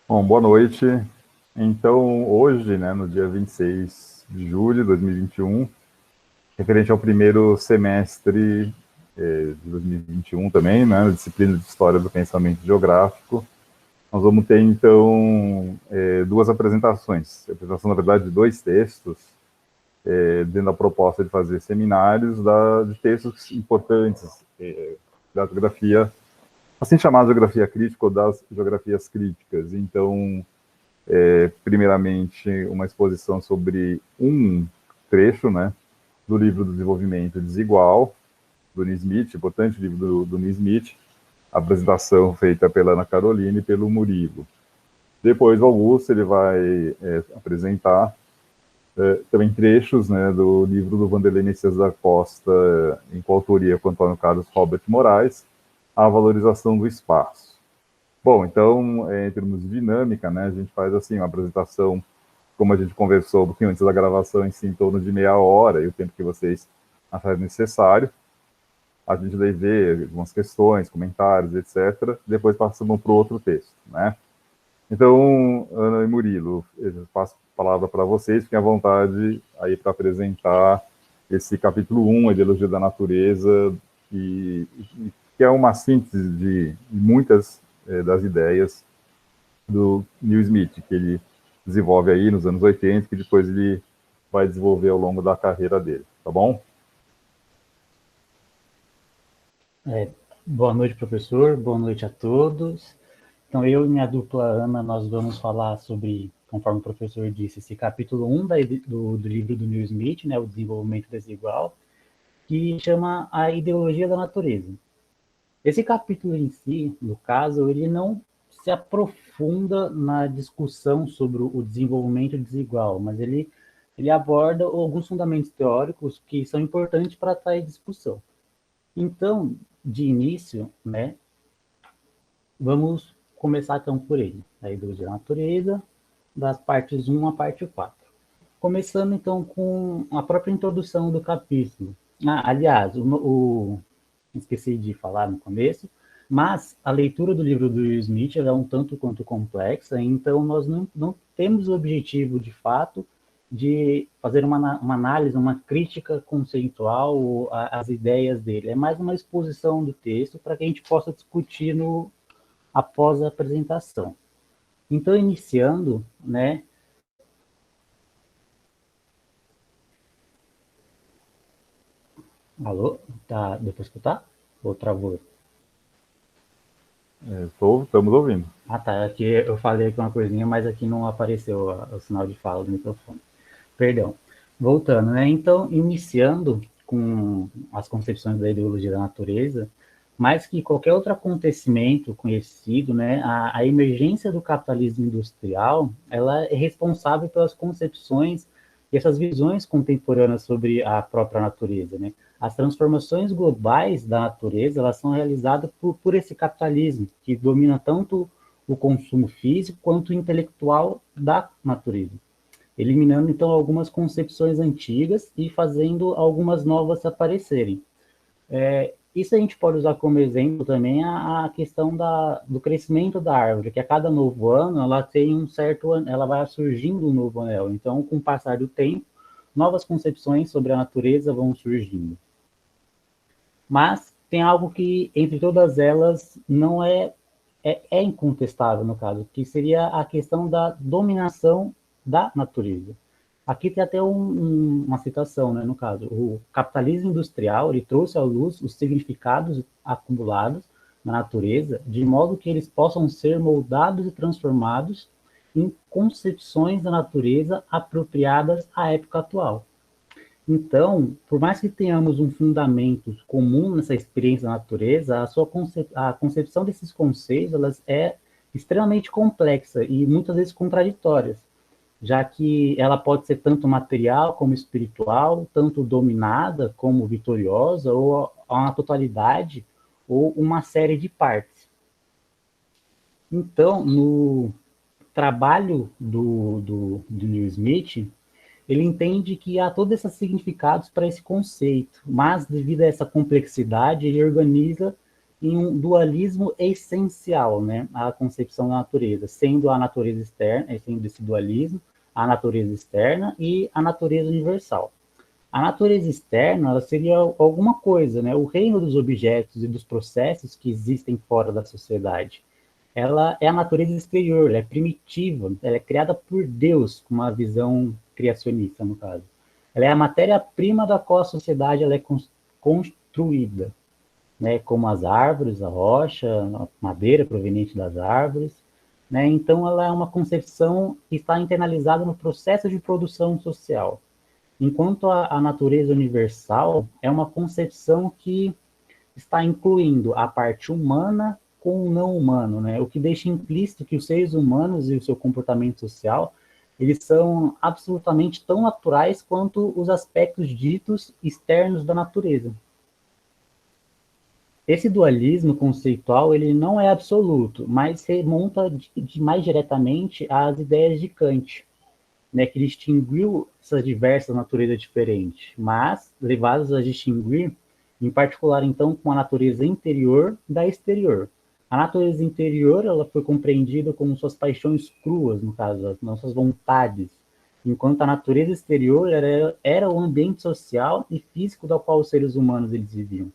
Bom, boa noite. Então, hoje, né, no dia 26 de julho de 2021, referente ao primeiro semestre de 2021 também, né, na disciplina de História do Pensamento Geográfico, nós vamos ter, então, duas apresentações. A apresentação, na verdade, de dois textos, dentro da proposta de fazer seminários de textos importantes da geografia, assim chamada geografia crítica ou das geografias críticas. Então, primeiramente, uma exposição sobre um trecho, né, do livro do Desenvolvimento Desigual, do Nismith, importante livro do Nismith, a apresentação feita pela Ana Carolina e pelo Murilo. Depois, o Augusto ele vai apresentar também trechos, né, do livro do Vanderlei Messias da Costa, em coautoria com Antônio Carlos Robert Moraes, A Valorização do Espaço. Bom, então, em termos de dinâmica, né, a gente faz assim uma apresentação, como a gente conversou um pouquinho antes da gravação, em torno de meia hora, e o tempo que vocês acharem necessário. A gente daí vê algumas questões, comentários, etc. Depois passamos para o outro texto, né? Então, Ana e Murilo, eu passo a palavra para vocês, fiquem à vontade aí para apresentar esse capítulo 1, a Ideologia da Natureza, que é uma síntese de muitas das ideias do Neil Smith, que ele desenvolve aí nos anos 80, que depois ele vai desenvolver ao longo da carreira dele, tá bom? Boa noite, professor. Boa noite a todos. Então, eu e minha dupla Ana, nós vamos falar sobre, conforme o professor disse, esse capítulo 1 do livro do Neil Smith, né, o Desenvolvimento Desigual, que chama A Ideologia da Natureza. Esse capítulo em si, no caso, ele não se aprofunda na discussão sobre o desenvolvimento desigual, mas ele aborda alguns fundamentos teóricos que são importantes para a discussão. Então, de início, né, vamos começar então por ele, a ideologia da natureza, das partes 1 à parte 4. Começando então com a própria introdução do capítulo. Aliás, esqueci de falar no começo, mas a leitura do livro do Will Smith é um tanto quanto complexa, então nós não temos o objetivo, de fato, de fazer uma análise, uma crítica conceitual às ideias dele. É mais uma exposição do texto para que a gente possa discutir após a apresentação. Então, iniciando, né? Alô? Tá, deu para escutar? Ou travou? Estamos ouvindo. Tá. Aqui eu falei aqui uma coisinha, mas aqui não apareceu o sinal de fala do microfone. Perdão. Voltando, né? Então, iniciando com as concepções da ideologia da natureza, mais que qualquer outro acontecimento conhecido, né, a emergência do capitalismo industrial, ela é responsável pelas concepções e essas visões contemporâneas sobre a própria natureza, né? As transformações globais da natureza, elas são realizadas por esse capitalismo, que domina tanto o consumo físico quanto o intelectual da natureza, eliminando então algumas concepções antigas e fazendo algumas novas aparecerem. Isso a gente pode usar como exemplo também a questão do crescimento da árvore, que a cada novo ano ela tem ela vai surgindo um novo anel. Então, com o passar do tempo, novas concepções sobre a natureza vão surgindo. Mas tem algo que, entre todas elas, não é incontestável, no caso, que seria a questão da dominação da natureza. Aqui tem até uma citação, né, no caso. O capitalismo industrial ele trouxe à luz os significados acumulados na natureza, de modo que eles possam ser moldados e transformados em concepções da natureza apropriadas à época atual. Então, por mais que tenhamos um fundamento comum nessa experiência da natureza, a concepção desses conceitos elas é extremamente complexa e muitas vezes contraditórias, já que ela pode ser tanto material como espiritual, tanto dominada como vitoriosa, ou uma totalidade, ou uma série de partes. Então, no trabalho do Neil Smith, ele entende que há todos esses significados para esse conceito, mas devido a essa complexidade, ele organiza em um dualismo essencial, né, à concepção da natureza, sendo a natureza externa, sendo esse dualismo, a natureza externa e a natureza universal. A natureza externa, ela seria alguma coisa, né, o reino dos objetos e dos processos que existem fora da sociedade. Ela é a natureza exterior, ela é primitiva, ela é criada por Deus, com uma visão criacionista, no caso. Ela é a matéria-prima da qual a sociedade ela é construída, né, como as árvores, a rocha, a madeira proveniente das árvores, né? Então, ela é uma concepção que está internalizada no processo de produção social. Enquanto a natureza universal é uma concepção que está incluindo a parte humana com o não humano, né? O que deixa implícito que os seres humanos e o seu comportamento social, eles são absolutamente tão naturais quanto os aspectos ditos externos da natureza. Esse dualismo conceitual, ele não é absoluto, mas remonta mais diretamente às ideias de Kant, né, que distinguiu essas diversas naturezas diferentes, mas levadas a distinguir, em particular, então, com a natureza interior da exterior. A natureza interior, ela foi compreendida como suas paixões cruas, no caso, as nossas vontades, enquanto a natureza exterior era o ambiente social e físico do qual os seres humanos eles viviam.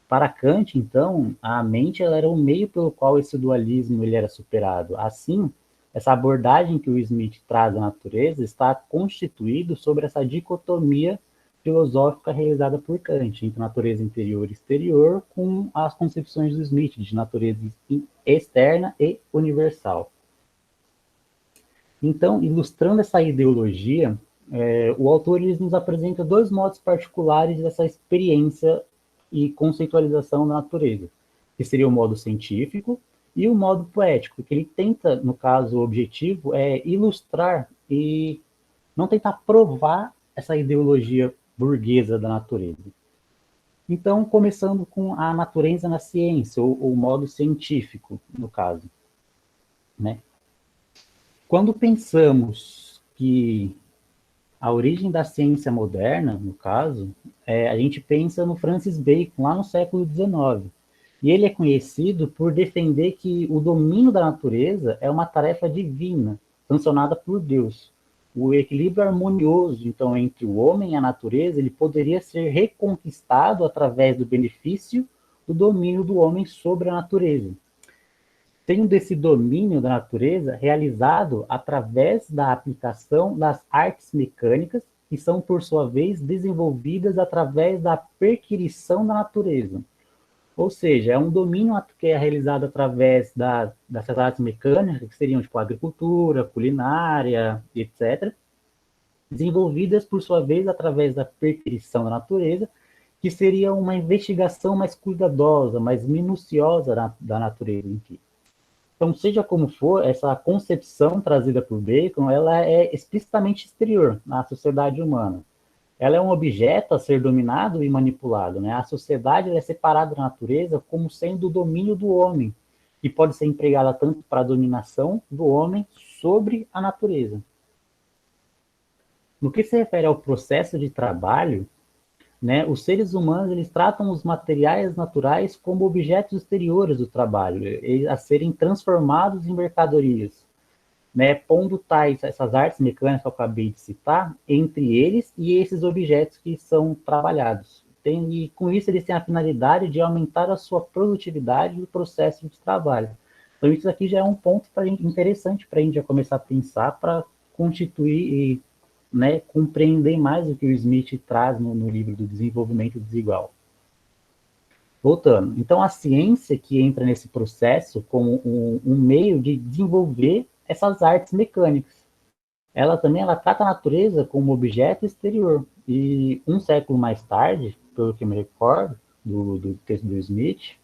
Para Kant, então, a mente ela era o meio pelo qual esse dualismo ele era superado. Assim, essa abordagem que o Smith traz da natureza está constituído sobre essa dicotomia filosófica realizada por Kant, entre natureza interior e exterior, com as concepções do Smith de natureza externa e universal. Então, ilustrando essa ideologia, o autor ele nos apresenta dois modos particulares dessa experiência e conceitualização da natureza, que seria o modo científico e o modo poético, que ele tenta, no caso, o objetivo é ilustrar e não tentar provar essa ideologia burguesa da natureza. Então, começando com a natureza na ciência, ou o modo científico, no caso, né? Quando pensamos que a origem da ciência moderna, no caso, a gente pensa no Francis Bacon, lá no século XIX. E ele é conhecido por defender que o domínio da natureza é uma tarefa divina, sancionada por Deus. O equilíbrio harmonioso, então, entre o homem e a natureza, ele poderia ser reconquistado através do benefício do domínio do homem sobre a natureza. Tendo esse domínio da natureza realizado através da aplicação das artes mecânicas, que são, por sua vez, desenvolvidas através da perquirição da natureza. Ou seja, é um domínio que é realizado através dessas artes mecânicas, que seriam tipo agricultura, culinária, etc., desenvolvidas, por sua vez, através da perquirição da natureza, que seria uma investigação mais cuidadosa, mais minuciosa da natureza em si. Então, seja como for, essa concepção trazida por Bacon, ela é explicitamente exterior à sociedade humana. Ela é um objeto a ser dominado e manipulado, né? A sociedade é separada da natureza como sendo o domínio do homem, que pode ser empregada tanto para a dominação do homem sobre a natureza. No que se refere ao processo de trabalho, né, os seres humanos eles tratam os materiais naturais como objetos exteriores do trabalho, a serem transformados em mercadorias, né, pondo essas artes mecânicas que eu acabei de citar entre eles e esses objetos que são trabalhados. E com isso eles têm a finalidade de aumentar a sua produtividade no processo de trabalho. Então isso aqui já é um ponto interessante para a gente já começar a pensar para constituir e, né, compreender mais o que o Smith traz no livro do Desenvolvimento Desigual. Voltando, então a ciência que entra nesse processo como um meio de desenvolver essas artes mecânicas. Ela também trata a natureza como objeto exterior. E um século mais tarde, pelo que me recordo, do texto do Smith,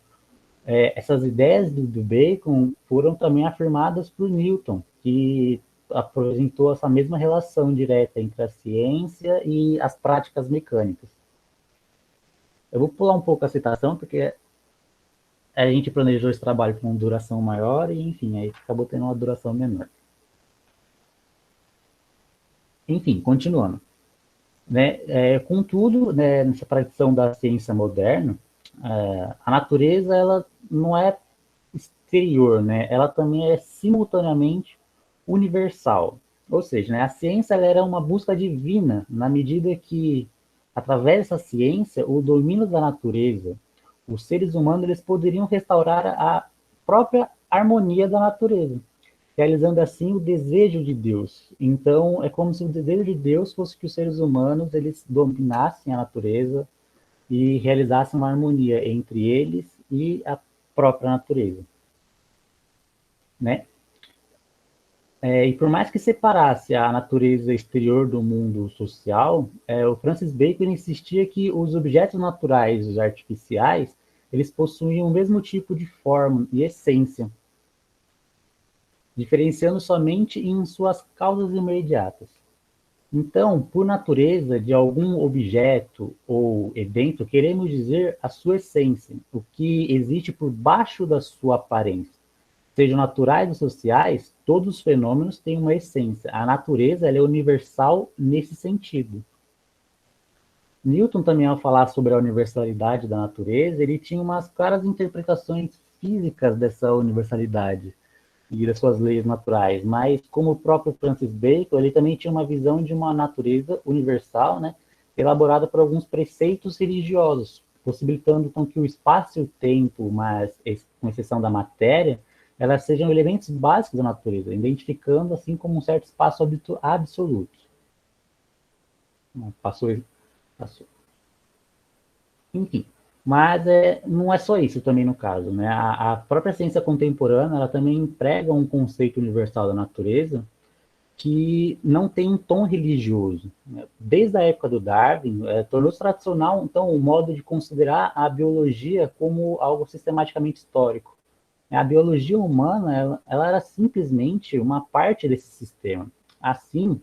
essas ideias do Bacon foram também afirmadas por Newton, que apresentou essa mesma relação direta entre a ciência e as práticas mecânicas. Eu vou pular um pouco a citação, porque a gente planejou esse trabalho com duração maior e, enfim, aí acabou tendo uma duração menor. Enfim, continuando. Né? Contudo, né, nessa tradição da ciência moderna, a natureza, ela não é exterior, né? Ela também é simultaneamente universal. Ou seja, né, a ciência ela era uma busca divina, na medida que, através dessa ciência, o domínio da natureza, os seres humanos eles poderiam restaurar a própria harmonia da natureza, realizando assim o desejo de Deus. Então, é como se o desejo de Deus fosse que os seres humanos eles dominassem a natureza e realizassem uma harmonia entre eles e a própria natureza, né? E por mais que separasse a natureza exterior do mundo social, o Francis Bacon insistia que os objetos naturais e os artificiais eles possuíam o mesmo tipo de forma e essência, diferenciando somente em suas causas imediatas. Então, por natureza de algum objeto ou evento, queremos dizer a sua essência, o que existe por baixo da sua aparência. Sejam naturais ou sociais, todos os fenômenos têm uma essência. A natureza ela é universal nesse sentido. Newton também, ao falar sobre a universalidade da natureza, ele tinha umas claras interpretações físicas dessa universalidade e das suas leis naturais, mas como o próprio Francis Bacon, ele também tinha uma visão de uma natureza universal, né, elaborada por alguns preceitos religiosos, possibilitando então que o espaço e o tempo, mas com exceção da matéria, elas sejam elementos básicos da natureza, identificando assim como um certo espaço absoluto. Passou, passou. Enfim, mas não é só isso também no caso, né? A própria ciência contemporânea, ela também emprega um conceito universal da natureza que não tem um tom religioso, né? Desde a época do Darwin, tornou-se tradicional, então, o modo de considerar a biologia como algo sistematicamente histórico. A biologia humana, ela era simplesmente uma parte desse sistema. Assim,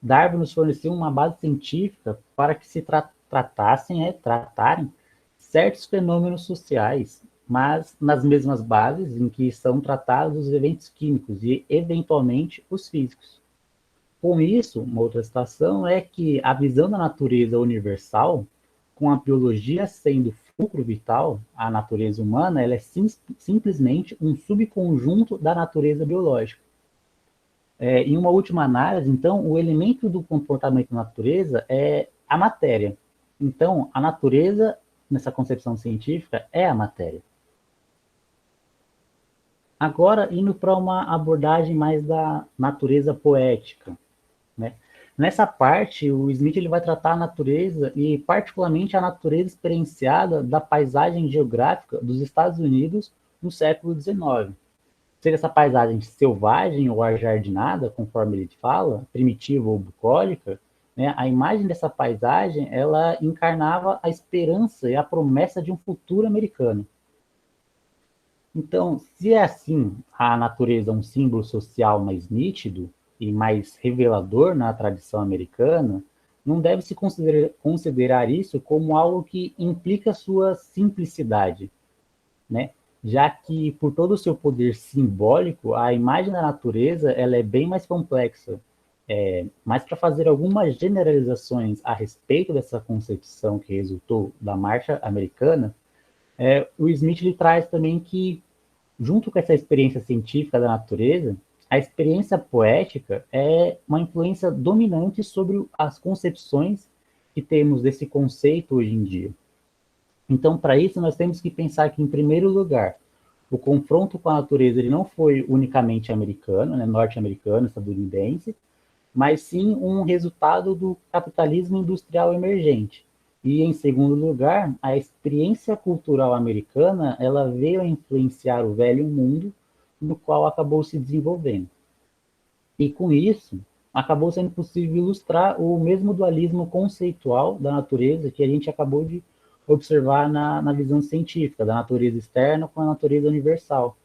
Darwin nos forneceu uma base científica para que se tratarem certos fenômenos sociais, mas nas mesmas bases em que são tratados os eventos químicos e, eventualmente, os físicos. Com isso, uma outra situação é que a visão da natureza universal, com a biologia sendo fulcro vital, a natureza humana ela é simplesmente um subconjunto da natureza biológica. Em uma última análise, então, o elemento do comportamento da natureza é a matéria. Então, a natureza, nessa concepção científica, é a matéria. Agora, indo para uma abordagem mais da natureza poética, né? Nessa parte, o Smith ele vai tratar a natureza e, particularmente, a natureza experienciada da paisagem geográfica dos Estados Unidos no século XIX. Seja essa paisagem selvagem ou ajardinada, conforme ele fala, primitiva ou bucólica, né, a imagem dessa paisagem ela encarnava a esperança e a promessa de um futuro americano. Então, se é assim, a natureza é um símbolo social mais nítido e mais revelador na tradição americana, não deve se considerar isso como algo que implica sua simplicidade, né? Já que, por todo o seu poder simbólico, a imagem da natureza ela é bem mais complexa. Mas para fazer algumas generalizações a respeito dessa concepção que resultou da Marcha Americana, o Smith ele traz também que, junto com essa experiência científica da natureza, a experiência poética é uma influência dominante sobre as concepções que temos desse conceito hoje em dia. Então, para isso, nós temos que pensar que, em primeiro lugar, o confronto com a natureza ele não foi unicamente americano, né, norte-americano, estadunidense, mas sim um resultado do capitalismo industrial emergente. E, em segundo lugar, a experiência cultural americana ela veio a influenciar o velho mundo, no qual acabou se desenvolvendo. E, com isso, acabou sendo possível ilustrar o mesmo dualismo conceitual da natureza que a gente acabou de observar na visão científica, da natureza externa com a natureza universal,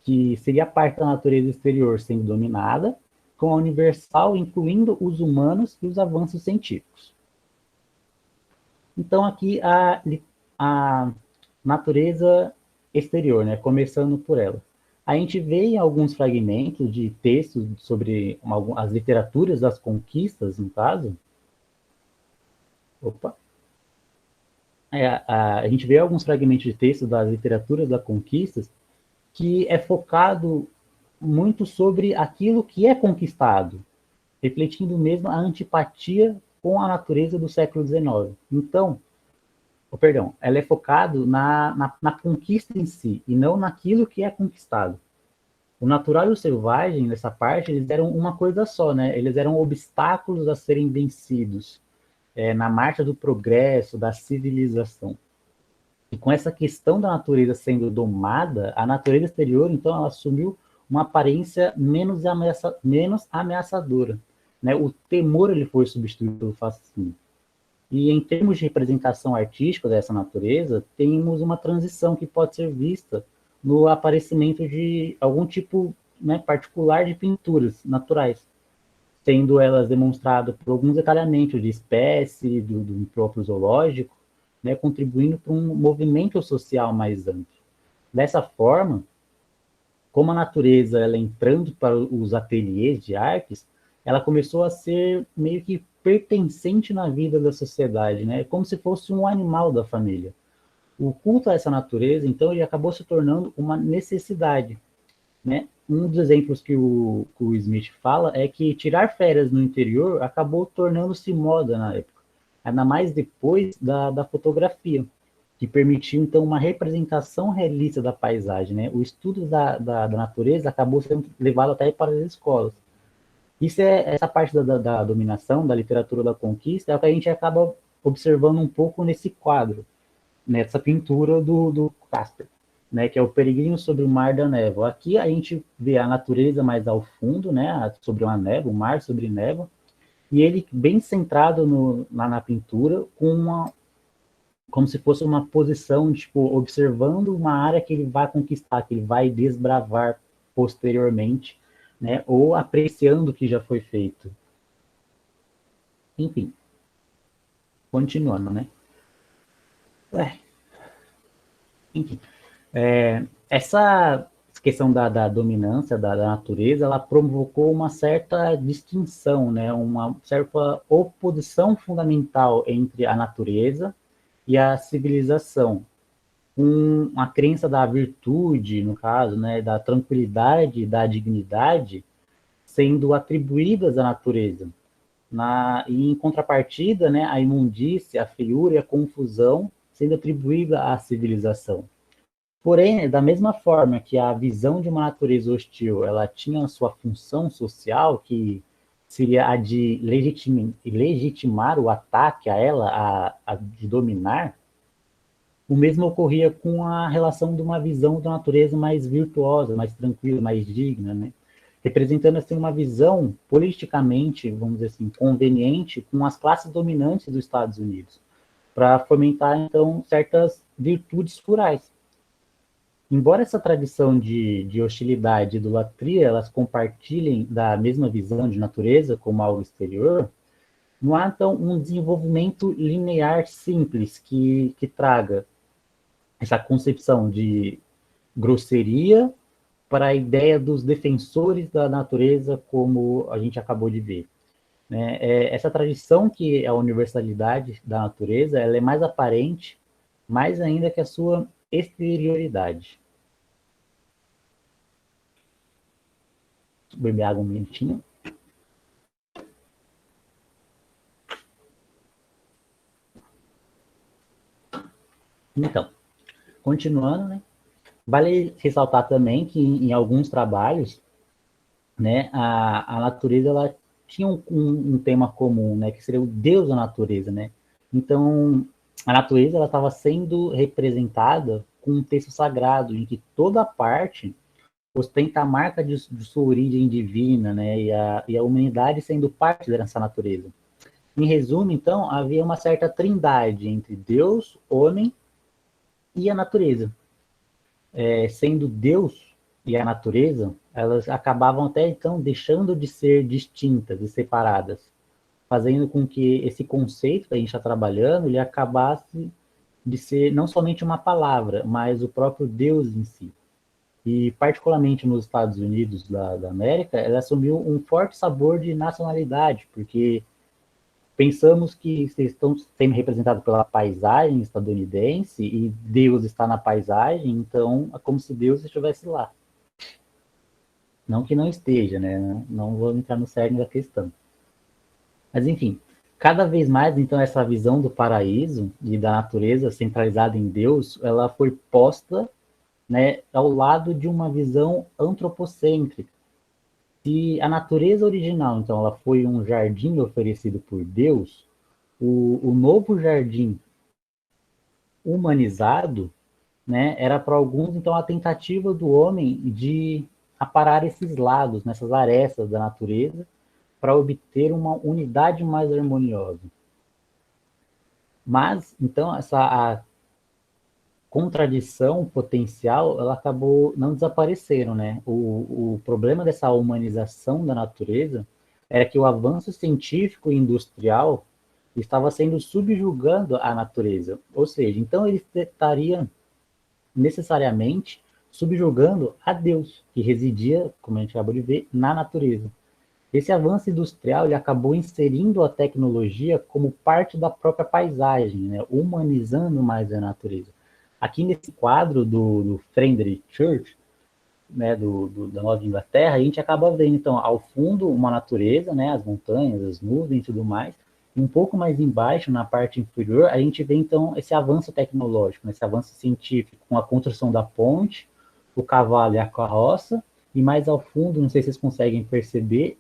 que seria a parte da natureza exterior sendo dominada, com a universal incluindo os humanos e os avanços científicos. Então, aqui a natureza exterior, né, começando por ela. A gente vê em alguns fragmentos de textos sobre as literaturas das conquistas, no caso. Opa! a gente vê alguns fragmentos de texto das literaturas da conquista que é focado muito sobre aquilo que é conquistado, refletindo mesmo a antipatia com a natureza do século XIX. Então, perdão, ela é focado na conquista em si, e não naquilo que é conquistado. O natural e o selvagem, nessa parte, eles eram uma coisa só, né? Eles eram obstáculos a serem vencidos, na marcha do progresso, da civilização. E com essa questão da natureza sendo domada, a natureza exterior, então, ela assumiu uma aparência menos ameaçadora. Né? O temor ele foi substituído pelo fascínio. E em termos de representação artística dessa natureza, temos uma transição que pode ser vista no aparecimento de algum tipo, né, particular de pinturas naturais, sendo elas demonstradas por alguns detalhamentos de espécie, do próprio zoológico, né, contribuindo para um movimento social mais amplo. Dessa forma, como a natureza ela entrando para os ateliês de artes, ela começou a ser meio que pertencente na vida da sociedade, né? Como se fosse um animal da família. O culto a essa natureza, então, ele acabou se tornando uma necessidade, né? Um dos exemplos que o Smith fala é que tirar férias no interior acabou tornando-se moda na época, ainda mais depois da fotografia, que permitiu, então, uma representação realista da paisagem, né? O estudo da natureza acabou sendo levado até para as escolas. Isso essa parte da dominação, da literatura da conquista, é o que a gente acaba observando um pouco nesse quadro, nessa pintura do Casper, né, que é o Peregrino sobre o Mar da Névoa. Aqui a gente vê a natureza mais ao fundo, né, sobre uma névoa, o mar sobre névoa, e ele bem centrado na pintura, como se fosse uma posição, tipo, observando uma área que ele vai conquistar, que ele vai desbravar posteriormente, né, ou apreciando o que já foi feito. Enfim, continuando, né. Enfim, essa questão da dominância da natureza, ela provocou uma certa distinção, né, uma certa oposição fundamental entre a natureza e a civilização. Uma crença da virtude, no caso, né, da tranquilidade, da dignidade, sendo atribuídas à natureza. E em contrapartida, né, a imundícia, a feiura e a confusão sendo atribuída à civilização. Porém, da mesma forma que a visão de uma natureza hostil, ela tinha a sua função social, que seria a de legitimar o ataque a ela, de dominar, o mesmo ocorria com a relação de uma visão da natureza mais virtuosa, mais tranquila, mais digna, né? Representando assim uma visão politicamente, vamos dizer assim, conveniente com as classes dominantes dos Estados Unidos, para fomentar então certas virtudes rurais. Embora essa tradição de hostilidade e idolatria elas compartilhem da mesma visão de natureza como algo exterior, não há então um desenvolvimento linear simples que traga essa concepção de grosseria para a ideia dos defensores da natureza, como a gente acabou de ver. Né? Essa tradição que é a universalidade da natureza, ela é mais aparente, mais ainda que a sua exterioridade. Vou beber água um minutinho. Então, continuando, né? Vale ressaltar também que em alguns trabalhos, né, a natureza ela tinha um tema comum, né, que seria o Deus da natureza, né? Então, a natureza ela estava sendo representada com um texto sagrado em que toda parte ostenta a marca de sua origem divina, né, e a humanidade sendo parte dessa natureza. Em resumo, então, havia uma certa trindade entre Deus, homem e a natureza. Sendo Deus e a natureza, elas acabavam até então deixando de ser distintas e separadas, fazendo com que esse conceito que a gente está trabalhando, ele acabasse de ser não somente uma palavra, mas o próprio Deus em si. E particularmente nos Estados Unidos da América, ela assumiu um forte sabor de nacionalidade, porque pensamos que vocês estão sendo representados pela paisagem estadunidense e Deus está na paisagem, então é como se Deus estivesse lá. Não que não esteja, né? Não vou entrar no cerne da questão. Mas, enfim, cada vez mais, então, essa visão do paraíso e da natureza centralizada em Deus, ela foi posta, né, ao lado de uma visão antropocêntrica. Se a natureza original, então, ela foi um jardim oferecido por Deus, o novo jardim humanizado, né, era para alguns, então, a tentativa do homem de aparar esses lados, nessas arestas da natureza, para obter uma unidade mais harmoniosa. Mas, então, essa contradição potencial, ela acabou não desaparecendo, né? O problema dessa humanização da natureza era que o avanço científico e industrial estava sendo subjugando a natureza. Ou seja, então ele estaria necessariamente subjugando a Deus, que residia, como a gente acabou de ver, na natureza. Esse avanço industrial ele acabou inserindo a tecnologia como parte da própria paisagem, né? Humanizando mais a natureza. Aqui nesse quadro do Friendly Church, né, da Nova Inglaterra, a gente acaba vendo, então, ao fundo, uma natureza, né, as montanhas, as nuvens e tudo mais, e um pouco mais embaixo, na parte inferior, a gente vê, então, esse avanço tecnológico, né, esse avanço científico, com a construção da ponte, o cavalo e a carroça, e mais ao fundo, não sei se vocês conseguem perceber,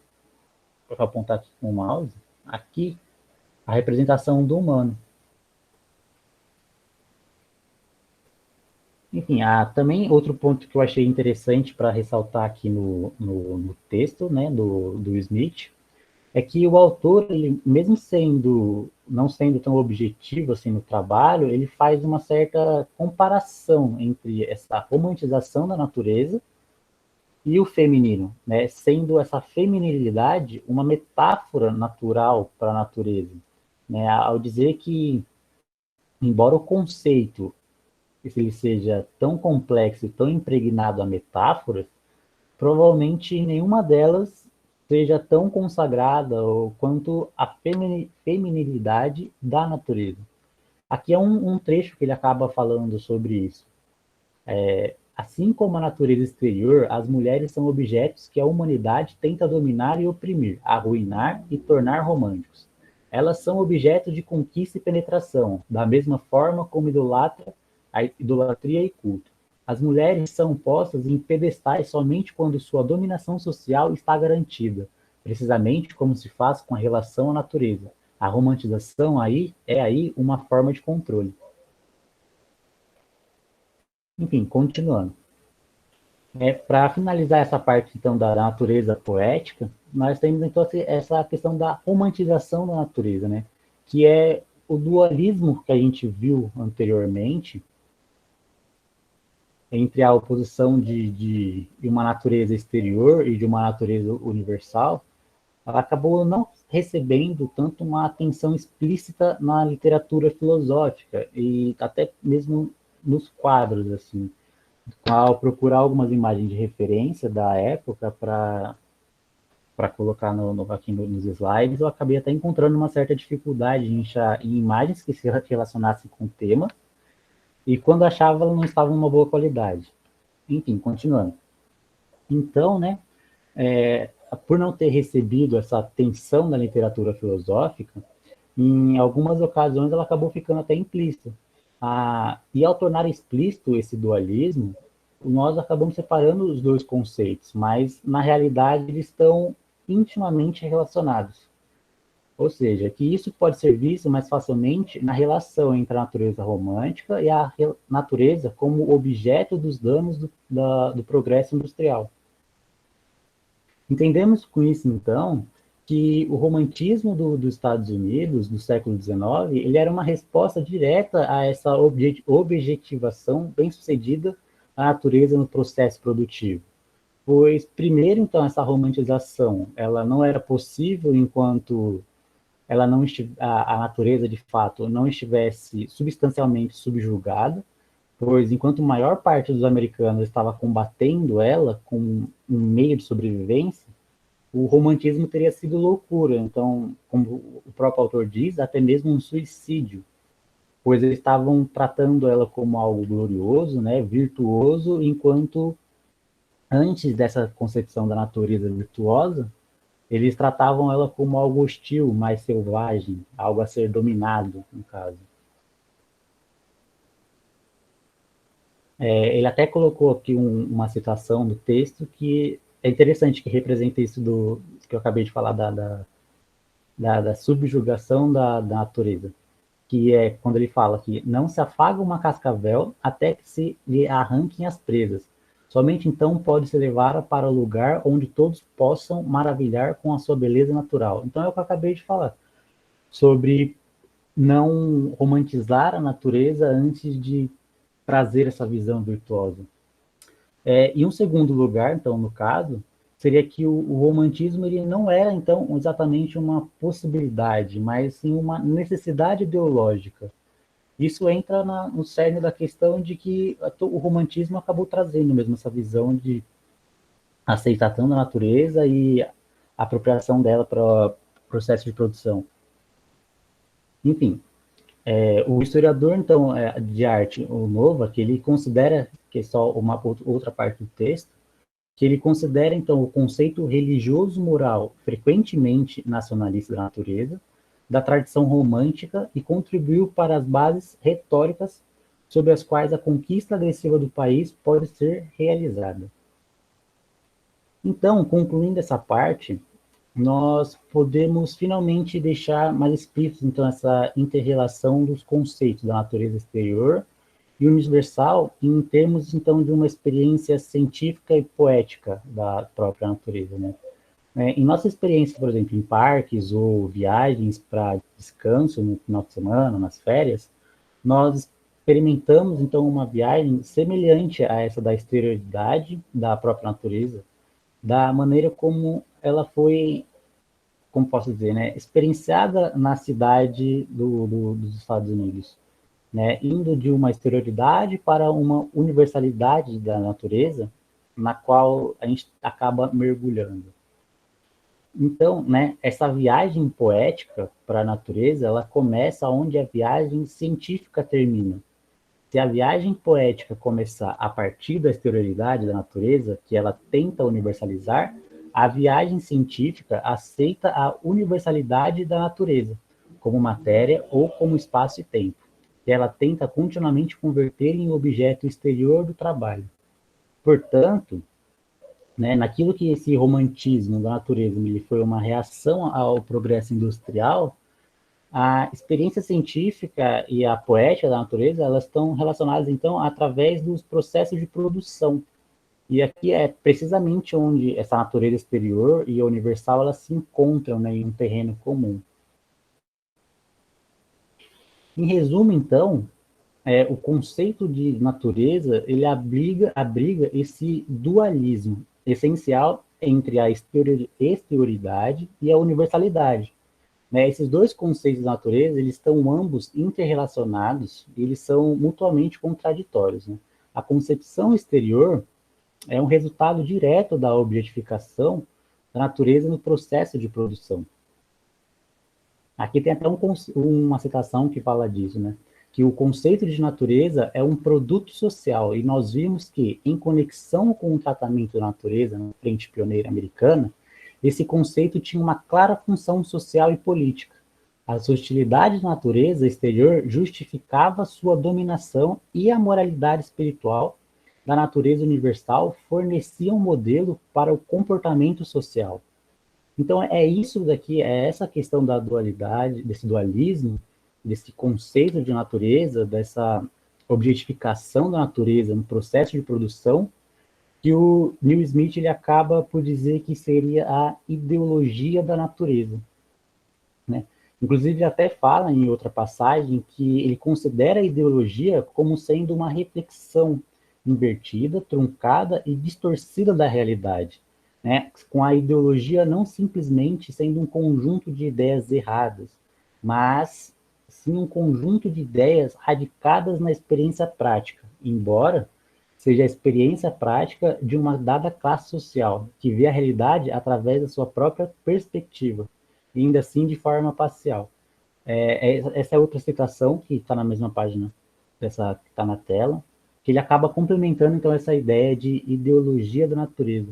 vou apontar aqui com o mouse, aqui, a representação do humano. Enfim, também outro ponto que eu achei interessante para ressaltar aqui no texto, né, do Smith, é que o autor, ele, mesmo não sendo tão objetivo assim no trabalho, ele faz uma certa comparação entre essa romantização da natureza e o feminino, né, sendo essa feminilidade uma metáfora natural para a natureza, né, ao dizer que, embora o conceito ele seja tão complexo e tão impregnado a metáforas, provavelmente nenhuma delas seja tão consagrada quanto a feminilidade da natureza. Aqui é um trecho que ele acaba falando sobre isso. Assim como a natureza exterior, as mulheres são objetos que a humanidade tenta dominar e oprimir, arruinar e tornar românticos. Elas são objetos de conquista e penetração, da mesma forma como a idolatria e culto. As mulheres são postas em pedestais somente quando sua dominação social está garantida, precisamente como se faz com a relação à natureza. A romantização é aí uma forma de controle. Enfim, continuando. Para finalizar essa parte, então, da natureza poética, nós temos, então, essa questão da romantização da natureza, né? Que é o dualismo que a gente viu anteriormente entre a oposição de uma natureza exterior e de uma natureza universal, ela acabou não recebendo tanto uma atenção explícita na literatura filosófica e até mesmo nos quadros, assim. Ao procurar algumas imagens de referência da época para colocar aqui nos slides, eu acabei até encontrando uma certa dificuldade em achar em imagens que se relacionassem com o tema, e quando achava, ela não estava em uma boa qualidade. Enfim, continuando. Então, né, por não ter recebido essa atenção da literatura filosófica, em algumas ocasiões ela acabou ficando até implícita. E ao tornar explícito esse dualismo, nós acabamos separando os dois conceitos, mas na realidade eles estão intimamente relacionados. Ou seja, que isso pode ser visto mais facilmente na relação entre a natureza romântica e a natureza como objeto dos danos do progresso industrial. Entendemos com isso, então, que o romantismo dos Estados Unidos, do século XIX, ele era uma resposta direta a essa objetivação bem-sucedida da natureza no processo produtivo. Pois, primeiro, então, essa romantização, ela não era possível enquanto a natureza, de fato, não estivesse substancialmente subjugada, pois enquanto a maior parte dos americanos estava combatendo ela como um meio de sobrevivência, o romantismo teria sido loucura. Então, como o próprio autor diz, até mesmo um suicídio, pois eles estavam tratando ela como algo glorioso, né, virtuoso, enquanto antes dessa concepção da natureza virtuosa, eles tratavam ela como algo hostil, mais selvagem, algo a ser dominado, no caso. Ele até colocou aqui uma citação do texto que é interessante, que representa isso que eu acabei de falar, da subjugação da natureza, que é quando ele fala que não se afaga uma cascavel até que se lhe arranquem as presas. Somente então pode se levar para o lugar onde todos possam maravilhar com a sua beleza natural. Então é o que eu acabei de falar, sobre não romantizar a natureza antes de trazer essa visão virtuosa. E um segundo lugar, então, no caso, seria que o romantismo ele não era, então, exatamente uma possibilidade, mas sim uma necessidade ideológica. Isso entra no cerne da questão de que o romantismo acabou trazendo mesmo essa visão de aceitação da natureza e apropriação dela para o processo de produção. Enfim, o historiador, então, de arte, o Nova, que ele considera, que é só uma outra parte do texto, que ele considera, então, o conceito religioso-moral frequentemente nacionalista da natureza, da tradição romântica e contribuiu para as bases retóricas sobre as quais a conquista agressiva do país pode ser realizada. Então, concluindo essa parte, nós podemos finalmente deixar mais explícito, então, essa inter-relação dos conceitos da natureza exterior e universal em termos, então, de uma experiência científica e poética da própria natureza, né? Em nossa experiência, por exemplo, em parques ou viagens para descanso no final de semana, nas férias, nós experimentamos, então, uma viagem semelhante a essa da exterioridade da própria natureza, da maneira como ela foi, como posso dizer, né, experienciada na cidade dos Estados Unidos, né, indo de uma exterioridade para uma universalidade da natureza, na qual a gente acaba mergulhando. Então, né, essa viagem poética para a natureza, ela começa onde a viagem científica termina. Se a viagem poética começar a partir da exterioridade da natureza, que ela tenta universalizar, a viagem científica aceita a universalidade da natureza, como matéria ou como espaço e tempo, que ela tenta continuamente converter em objeto exterior do trabalho. Portanto, né, naquilo que esse romantismo da natureza ele foi uma reação ao progresso industrial, a experiência científica e a poética da natureza, elas estão relacionadas, então, através dos processos de produção. E aqui é precisamente onde essa natureza exterior e a universal, elas se encontram, né, em um terreno comum. Em resumo, então, o conceito de natureza, ele abriga esse dualismo essencial entre a exterioridade e a universalidade. Né? Esses dois conceitos de natureza, eles estão ambos interrelacionados e eles são mutuamente contraditórios. Né? A concepção exterior é um resultado direto da objetificação da natureza no processo de produção. Aqui tem até uma citação que fala disso, né? Que o conceito de natureza é um produto social, e nós vimos que, em conexão com o tratamento da natureza na frente pioneira americana, esse conceito tinha uma clara função social e política. As hostilidades da natureza exterior justificava sua dominação e a moralidade espiritual da natureza universal fornecia um modelo para o comportamento social. Então é isso daqui, é essa questão da dualidade, desse dualismo, desse conceito de natureza, dessa objetificação da natureza no processo de produção, que o Neil Smith ele acaba por dizer que seria a ideologia da natureza, né? Inclusive, ele até fala em outra passagem que ele considera a ideologia como sendo uma reflexão invertida, truncada e distorcida da realidade, né? Com a ideologia não simplesmente sendo um conjunto de ideias erradas, mas sim um conjunto de ideias radicadas na experiência prática, embora seja a experiência prática de uma dada classe social, que vê a realidade através da sua própria perspectiva, e ainda assim de forma parcial. Essa é outra citação que está na mesma página dessa que está na tela, que ele acaba complementando então essa ideia de ideologia da natureza.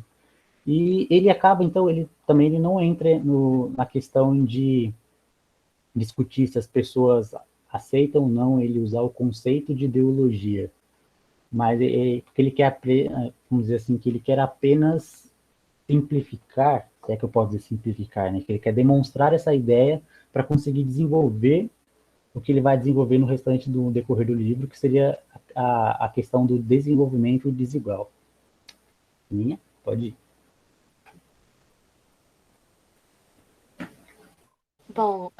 E ele acaba então, ele não entra na questão de discutir se as pessoas aceitam ou não ele usar o conceito de ideologia, mas porque ele quer, vamos dizer assim, que ele quer apenas simplificar, se é que eu posso dizer simplificar, né? Que ele quer demonstrar essa ideia para conseguir desenvolver o que ele vai desenvolver no restante do decorrer do livro, que seria a questão do desenvolvimento desigual. Minha? Pode ir. Bom,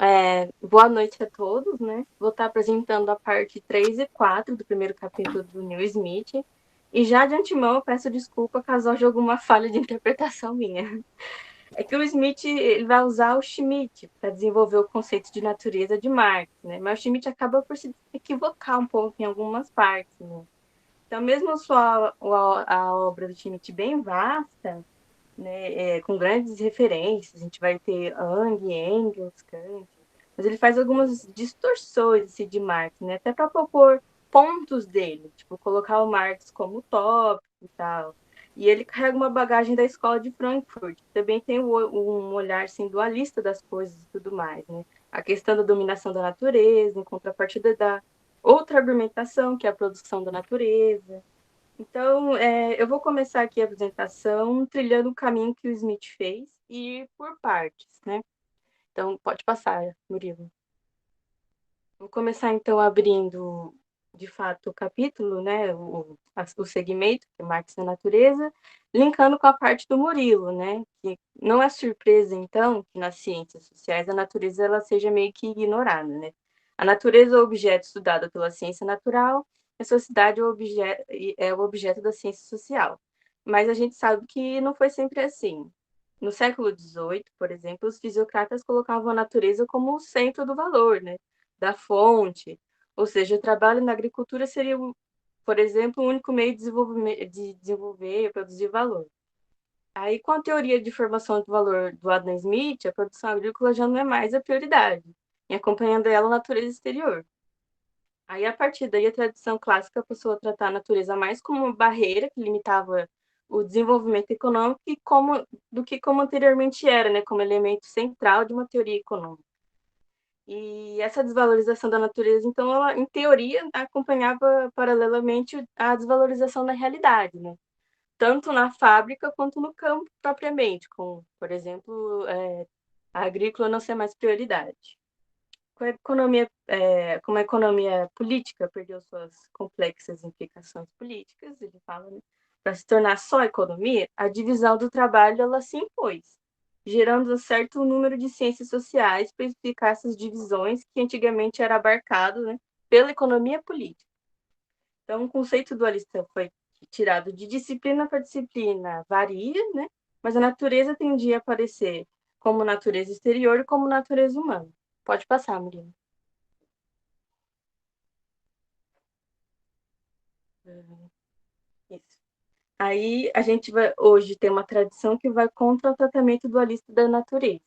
boa noite a todos, né? Vou estar apresentando a parte 3 e 4 do primeiro capítulo do Neil Smith. E já de antemão eu peço desculpa caso haja alguma falha de interpretação minha. É que o Smith ele vai usar o Schmitt para desenvolver o conceito de natureza de Marx, né? Mas o Schmitt acaba por se equivocar um pouco em algumas partes, né? Então, mesmo a obra do Schmitt bem vasta, né, com grandes referências, a gente vai ter Ang, Engels, Kant, mas ele faz algumas distorções assim, de Marx, né, até para propor pontos dele, tipo, colocar o Marx como utópico e tal. E ele carrega uma bagagem da escola de Frankfurt, que também tem um olhar assim, dualista das coisas e tudo mais, né? A questão da dominação da natureza, em contrapartida da outra argumentação, que é a produção da natureza. Então, eu vou começar aqui a apresentação trilhando o caminho que o Smith fez e por partes, né? Então, pode passar, Murilo. Vou começar, então, abrindo, de fato, o capítulo, né? O segmento, que é Marx na Natureza, linkando com a parte do Murilo, né? Que não é surpresa, então, que nas ciências sociais a natureza ela seja meio que ignorada, né? A natureza é o objeto estudado pela ciência natural, a sociedade é o objeto da ciência social. Mas a gente sabe que não foi sempre assim. No século XVIII, por exemplo, os fisiocratas colocavam a natureza como o centro do valor, né? Da fonte, ou seja, o trabalho na agricultura seria, por exemplo, o único meio de desenvolver e produzir valor. Aí, com a teoria de formação do valor do Adam Smith, a produção agrícola já não é mais a prioridade, e acompanhando ela a natureza exterior. Aí, a partir daí, a tradição clássica passou a tratar a natureza mais como uma barreira que limitava o desenvolvimento econômico do que como anteriormente era, né, como elemento central de uma teoria econômica. E essa desvalorização da natureza, então, ela, em teoria, acompanhava paralelamente a desvalorização da realidade, né? Tanto na fábrica quanto no campo propriamente, com, por exemplo, a agrícola não ser mais prioridade. Como a economia política perdeu suas complexas implicações políticas, ele fala, né? Para se tornar só economia, a divisão do trabalho ela se impôs, gerando um certo número de ciências sociais para explicar essas divisões que antigamente era abarcado, né, pela economia política. Então, o conceito dualista foi tirado de disciplina para disciplina, varia, né, mas a natureza tendia a aparecer como natureza exterior e como natureza humana. Pode passar, Murilo. Isso. Aí a gente vai hoje ter uma tradição que vai contra o tratamento dualista da natureza.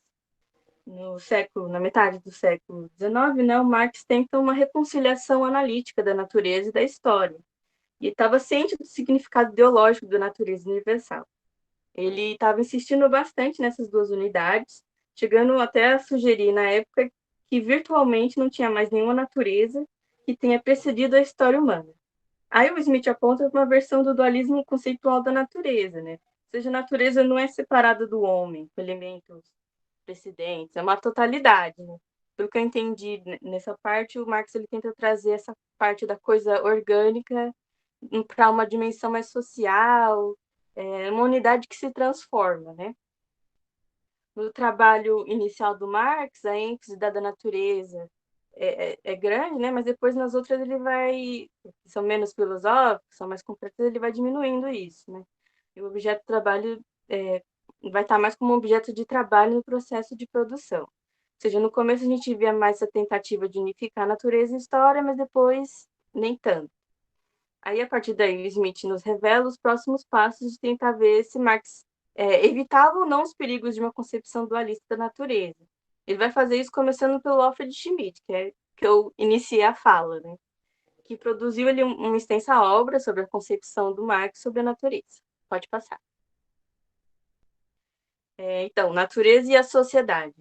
Na metade do século XIX, né, o Marx tenta uma reconciliação analítica da natureza e da história. E estava ciente do significado ideológico da natureza universal. Ele estava insistindo bastante nessas duas unidades, chegando até a sugerir, na época, que virtualmente não tinha mais nenhuma natureza que tenha precedido a história humana. Aí o Smith aponta uma versão do dualismo conceitual da natureza, né? Ou seja, a natureza não é separada do homem, com elementos precedentes, é uma totalidade, né? Pelo que eu entendi nessa parte, o Marx ele tenta trazer essa parte da coisa orgânica para uma dimensão mais social, uma unidade que se transforma, né? No trabalho inicial do Marx, a ênfase dada à natureza é grande, né? Mas depois nas outras ele vai, que são menos filosóficas, são mais complexas, ele vai diminuindo isso, né? E o objeto de trabalho vai estar mais como um objeto de trabalho no processo de produção. Ou seja, no começo a gente via mais essa tentativa de unificar a natureza e a história, mas depois nem tanto. Aí, a partir daí, o Smith nos revela os próximos passos de tentar ver se Marx evitava ou não os perigos de uma concepção dualista da natureza. Ele vai fazer isso começando pelo Alfred Schmidt, que eu iniciei a fala, né? Que produziu ali uma extensa obra sobre a concepção do Marx sobre a natureza. Pode passar. Então, natureza e a sociedade.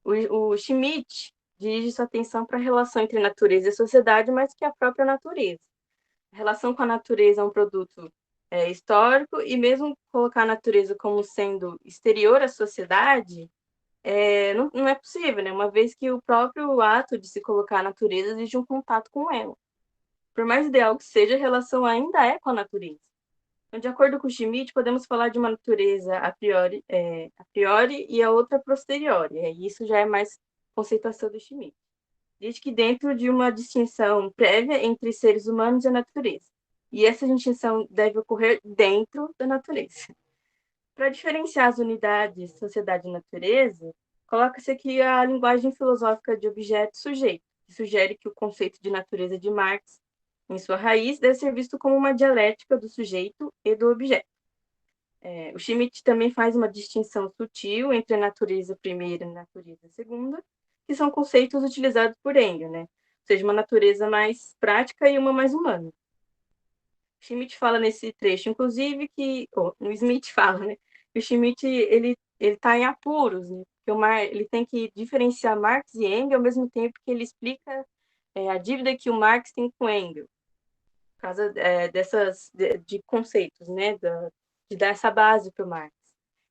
O Schmidt dirige sua atenção para a relação entre natureza e sociedade, mais que a própria natureza. A relação com a natureza é um produto histórico, e mesmo colocar a natureza como sendo exterior à sociedade, não é possível, né? Uma vez que o próprio ato de se colocar a natureza exige um contato com ela. Por mais ideal que seja, a relação ainda é com a natureza. Então, de acordo com Schmidt, podemos falar de uma natureza a priori e a outra a posteriori. Isso já é mais conceituação do Schmidt. Diz que dentro de uma distinção prévia entre seres humanos e a natureza. E essa distinção deve ocorrer dentro da natureza. Para diferenciar as unidades sociedade e natureza, coloca-se aqui a linguagem filosófica de objeto-sujeito, que sugere que o conceito de natureza de Marx, em sua raiz, deve ser visto como uma dialética do sujeito e do objeto. O Schmidt também faz uma distinção sutil entre a natureza primeira e a natureza segunda, que são conceitos utilizados por Engels, né? Ou seja, uma natureza mais prática e uma mais humana. Schmidt fala nesse trecho, inclusive, o Smith fala, né? Que o Schmidt ele está em apuros, né? Ele tem que diferenciar Marx e Engels ao mesmo tempo que ele explica a dívida que o Marx tem com Engels, por causa de conceitos, né? De dar essa base para o Marx.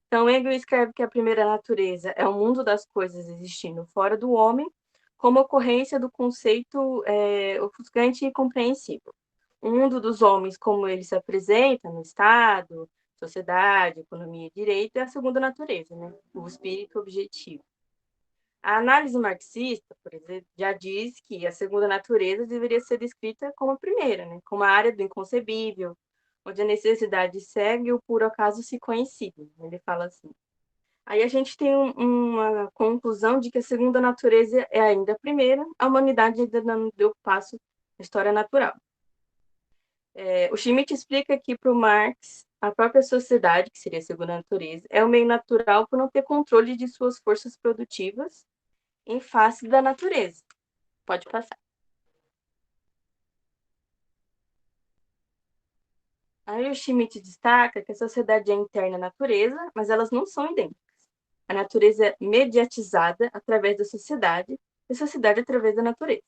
Então, Engels escreve que a primeira natureza é o mundo das coisas existindo fora do homem, como ocorrência do conceito ofuscante e compreensível. O mundo dos homens, como ele se apresenta no Estado, sociedade, economia e direito, é a segunda natureza, né? O espírito objetivo. A análise marxista, por exemplo, já diz que a segunda natureza deveria ser descrita como a primeira, né? Como a área do inconcebível, onde a necessidade segue o por acaso se conhecido. Ele fala assim. Aí a gente tem uma conclusão de que a segunda natureza é ainda a primeira, a humanidade ainda não deu passo na história natural. O Schmidt explica que, para o Marx, a própria sociedade, que seria a segunda natureza, é o meio natural por não ter controle de suas forças produtivas em face da natureza. Pode passar. Aí o Schmidt destaca que a sociedade é interna à natureza, mas elas não são idênticas. A natureza é mediatizada através da sociedade, e a sociedade através da natureza.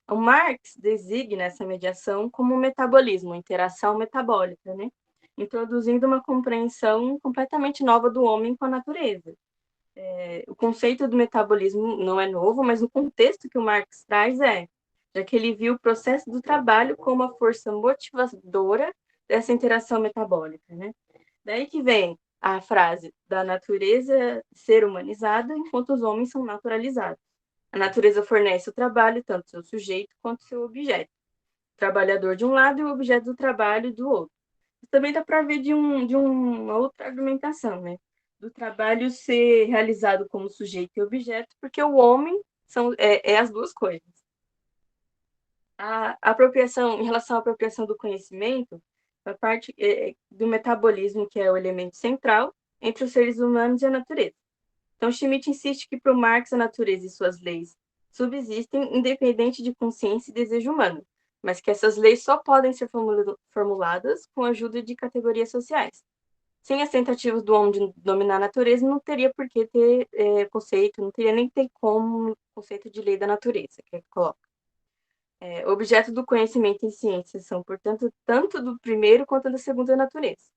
O Marx designa essa mediação como um metabolismo, interação metabólica, né? Introduzindo uma compreensão completamente nova do homem com a natureza. O conceito do metabolismo não é novo, mas o contexto que o Marx traz já que ele viu o processo do trabalho como a força motivadora dessa interação metabólica, né? Daí que vem a frase da natureza ser humanizada, enquanto os homens são naturalizados. A natureza fornece o trabalho, tanto seu sujeito quanto seu objeto. O trabalhador de um lado e o objeto do trabalho do outro. Também dá para ver de uma outra argumentação, né? Do trabalho ser realizado como sujeito e objeto, porque o homem é as duas coisas. A apropriação, em relação à apropriação do conhecimento, a parte do metabolismo, que é o elemento central entre os seres humanos e a natureza. Então, Schmidt insiste que para o Marx a natureza e suas leis subsistem independente de consciência e desejo humano, mas que essas leis só podem ser formuladas com a ajuda de categorias sociais. Sem as tentativas do homem de dominar a natureza, não teria por que ter conceito, não teria nem ter como conceito de lei da natureza, que coloca. Objeto do conhecimento em ciências são, portanto, tanto do primeiro quanto da segunda natureza.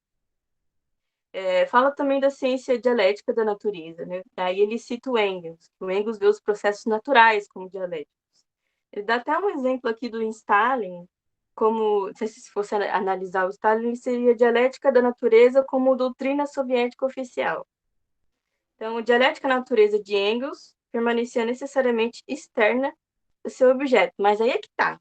Fala também da ciência dialética da natureza, né? Aí ele cita o Engels. O Engels vê os processos naturais como dialéticos. Ele dá até um exemplo aqui do Stalin, como se fosse analisar o Stalin, seria a dialética da natureza como doutrina soviética oficial. Então, a dialética da natureza de Engels permanecia necessariamente externa do seu objeto, mas aí é que está.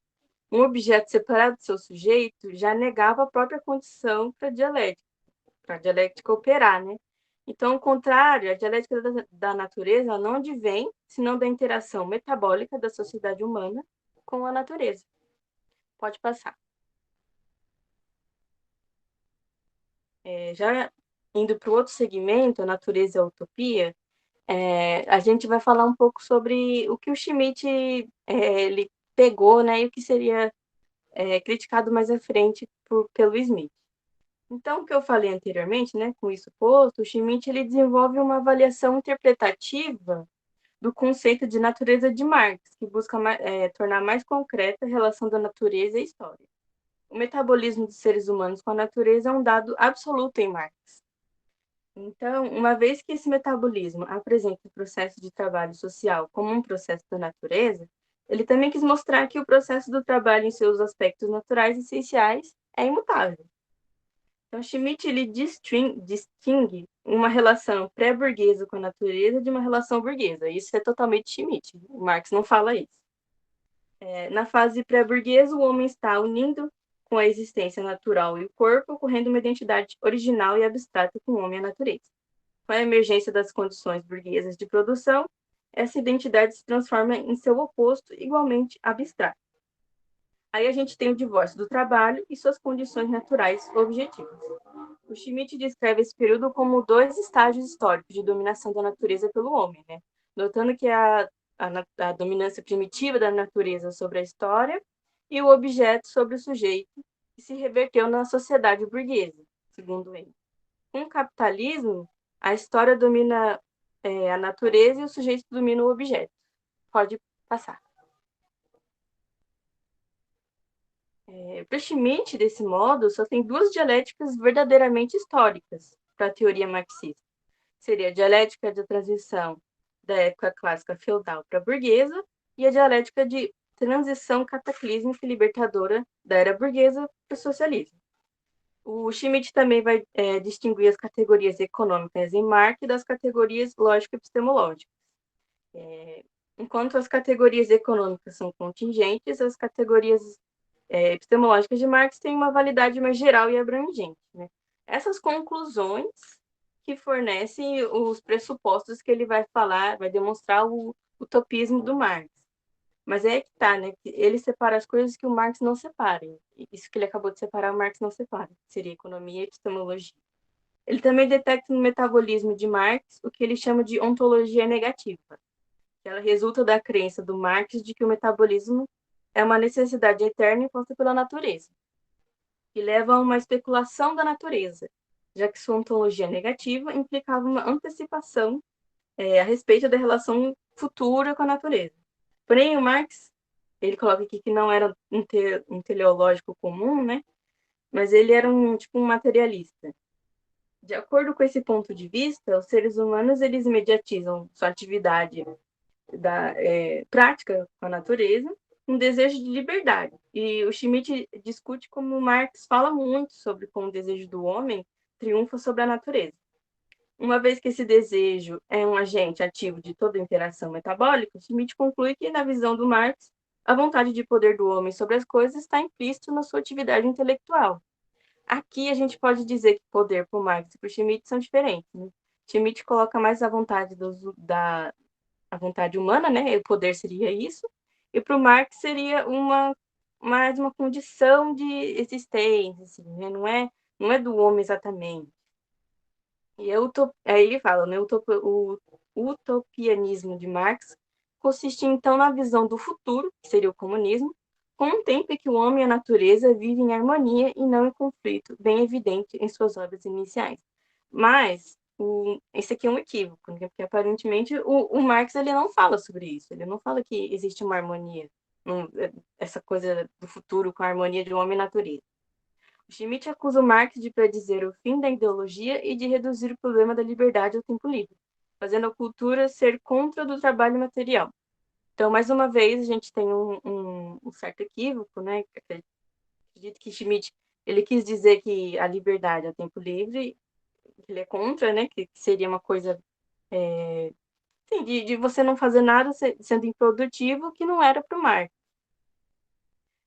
Um objeto separado do seu sujeito já negava a própria condição para a dialética operar, né? Então, ao contrário, a dialética da natureza não advém senão da interação metabólica da sociedade humana com a natureza. Pode passar. Já indo para o outro segmento, a natureza e a utopia, a gente vai falar um pouco sobre o que o Schmitt ele pegou, né, e o que seria criticado mais à frente pelo Smith. Então, o que eu falei anteriormente, né, com isso posto, o Schmitt ele desenvolve uma avaliação interpretativa do conceito de natureza de Marx, que busca tornar mais concreta a relação da natureza e a história. O metabolismo dos seres humanos com a natureza é um dado absoluto em Marx. Então, uma vez que esse metabolismo apresenta o processo de trabalho social como um processo da natureza, ele também quis mostrar que o processo do trabalho em seus aspectos naturais essenciais é imutável. Então, Schmitt ele distingue uma relação pré-burguesa com a natureza de uma relação burguesa. Isso é totalmente Schmitt. O Marx não fala isso. Na fase pré-burguesa, o homem está unindo com a existência natural e o corpo, ocorrendo uma identidade original e abstrata com o homem e a natureza. Com a emergência das condições burguesas de produção, essa identidade se transforma em seu oposto, igualmente abstrato. Aí a gente tem o divórcio do trabalho e suas condições naturais objetivas. O Schmitt descreve esse período como 2 estágios históricos de dominação da natureza pelo homem, né? Notando que a dominância primitiva da natureza sobre a história e o objeto sobre o sujeito, que se reverteu na sociedade burguesa, segundo ele. Com o capitalismo, a história domina a natureza e o sujeito domina o objeto. Pode passar. Para Schmitt, desse modo, só tem 2 dialéticas verdadeiramente históricas para a teoria marxista. Seria a dialética da transição da época clássica feudal para a burguesa e a dialética de transição cataclísmica e libertadora da era burguesa para o socialismo. O Schmitt também vai distinguir as categorias econômicas em Marx das categorias lógico-epistemológicas. Enquanto as categorias econômicas são contingentes, as categorias epistemológicas de Marx têm uma validade mais geral e abrangente. Né? Essas conclusões que fornecem os pressupostos que ele vai falar, vai demonstrar o utopismo do Marx. Mas é que tá, né? Ele separa as coisas que o Marx não separa. Isso que ele acabou de separar, o Marx não separa. Seria economia e epistemologia. Ele também detecta no metabolismo de Marx o que ele chama de ontologia negativa. Ela resulta da crença do Marx de que o metabolismo é uma necessidade eterna imposta pela natureza, que leva a uma especulação da natureza, já que sua ontologia negativa implicava uma antecipação a respeito da relação futura com a natureza. Porém, o Marx, ele coloca aqui que não era um teleológico comum, né? Mas ele era um materialista. De acordo com esse ponto de vista, os seres humanos eles imediatizam sua atividade prática com a natureza, um desejo de liberdade. E o Schmitt discute como Marx fala muito sobre como o desejo do homem triunfa sobre a natureza. Uma vez que esse desejo é um agente ativo de toda interação metabólica, Schmitt conclui que, na visão do Marx, a vontade de poder do homem sobre as coisas está implícito na sua atividade intelectual. Aqui a gente pode dizer que poder para o Marx e para o Schmitt são diferentes. Né? Schmitt coloca mais a vontade a vontade humana, né? O poder seria isso, e para o Marx seria mais uma condição de existência, assim, né? Não é do homem exatamente. E aí ele fala, né? O utopianismo de Marx consiste então na visão do futuro, que seria o comunismo, com um tempo em que o homem e a natureza vivem em harmonia e não em conflito, bem evidente em suas obras iniciais. Mas esse aqui é um equívoco, né? Porque aparentemente o Marx ele não fala sobre isso, ele não fala que existe uma harmonia, essa coisa do futuro com a harmonia de homem e natureza. O Schmitt acusa o Marx de predizer o fim da ideologia e de reduzir o problema da liberdade ao tempo livre, fazendo a cultura ser contra do trabalho material. Então, mais uma vez, a gente tem um certo equívoco, né? Acredito que Schmitt ele quis dizer que a liberdade é o tempo livre, que ele é contra, né? Que seria uma coisa de você não fazer nada sendo improdutivo, que não era para o Marx.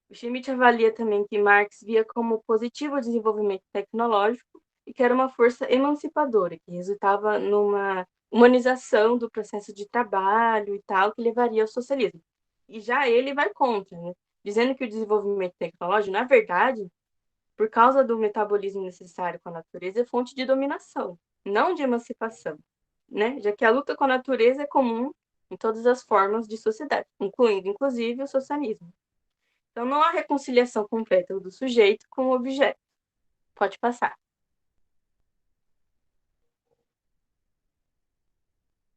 O Schmitt avalia também que Marx via como positivo o desenvolvimento tecnológico e que era uma força emancipadora, que resultava numa humanização do processo de trabalho e tal, que levaria ao socialismo. E já ele vai contra, né? Dizendo que o desenvolvimento tecnológico, na verdade, por causa do metabolismo necessário com a natureza, é fonte de dominação, não de emancipação, né? Já que a luta com a natureza é comum em todas as formas de sociedade, incluindo, inclusive, o socialismo. Então, não há reconciliação completa do sujeito com o objeto. Pode passar.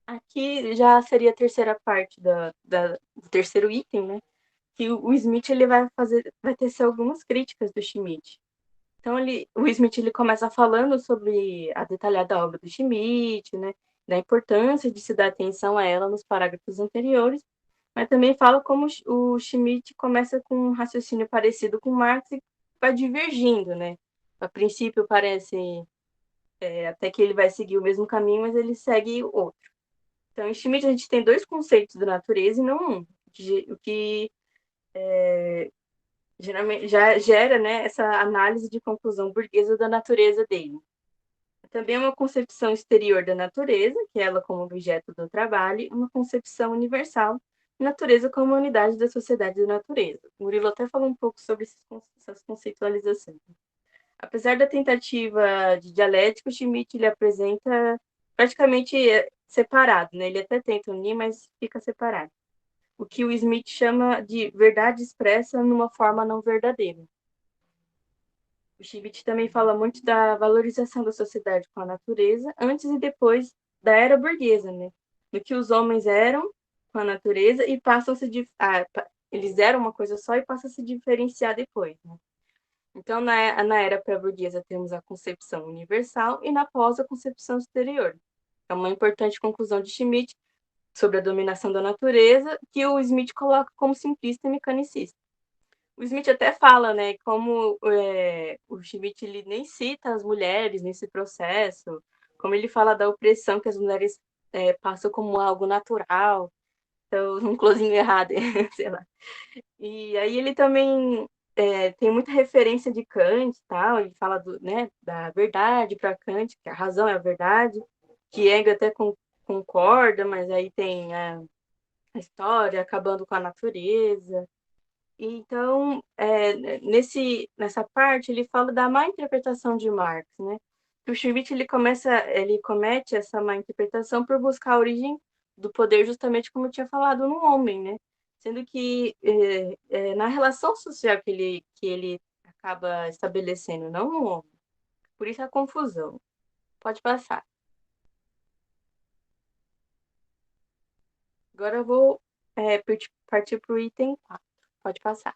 Aqui já seria a terceira parte do terceiro item, né? Que o Smith ele vai tecer algumas críticas do Schmitt. Então, o Smith ele começa falando sobre a detalhada obra do Schmitt, né? Da importância de se dar atenção a ela nos parágrafos anteriores, mas também fala como o Schmitt começa com um raciocínio parecido com Marx e vai divergindo, né? A princípio parece até que ele vai seguir o mesmo caminho, mas ele segue outro. Então, em Schmitt a gente tem dois conceitos da natureza e não um, o que geralmente já gera, né, essa análise de conclusão burguesa da natureza dele. Também é uma concepção exterior da natureza, que é ela como objeto do trabalho, uma concepção universal, natureza como unidade da sociedade da natureza. O Murilo até falou um pouco sobre essas conceitualizações. Apesar da tentativa de dialética, o Schmitt ele apresenta praticamente separado, né? Ele até tenta unir, mas fica separado. O que o Smith chama de verdade expressa numa forma não verdadeira. O Schmitt também fala muito da valorização da sociedade com a natureza antes e depois da era burguesa, né? Do que os homens eram com a natureza e passam a se eles eram uma coisa só e passam a se diferenciar depois, né? Então, na era pré-burguesa, temos a concepção universal e na pós, a concepção exterior. É uma importante conclusão de Schmitt sobre a dominação da natureza, que o Smith coloca como simplista e mecanicista. O Smith até fala, né, como o Schmitt ele nem cita as mulheres nesse processo, como ele fala da opressão que as mulheres passam como algo natural, então, um closinho errado, sei lá. E aí ele também tem muita referência de Kant e tal, ele fala né, da verdade para Kant, que a razão é a verdade, que Hegel até concorda, mas aí tem a história acabando com a natureza. Então, nessa parte, ele fala da má interpretação de Marx, né? O Schmitt ele comete essa má interpretação por buscar a origem do poder, justamente como eu tinha falado, no homem, né? Sendo que na relação social que ele acaba estabelecendo, não no homem. Por isso a confusão. Pode passar. Agora eu vou partir para o item 4. Pode passar.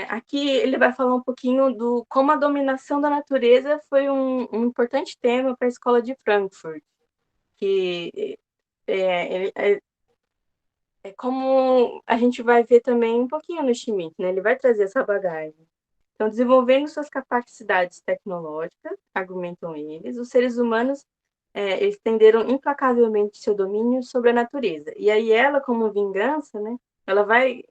Aqui ele vai falar um pouquinho do como a dominação da natureza foi um importante tema para a escola de Frankfurt, que como a gente vai ver também um pouquinho no Schmitt, né? Ele vai trazer essa bagagem. Então, desenvolvendo suas capacidades tecnológicas, argumentam eles, os seres humanos estenderam implacavelmente seu domínio sobre a natureza. E aí ela, como vingança, né? Ela vai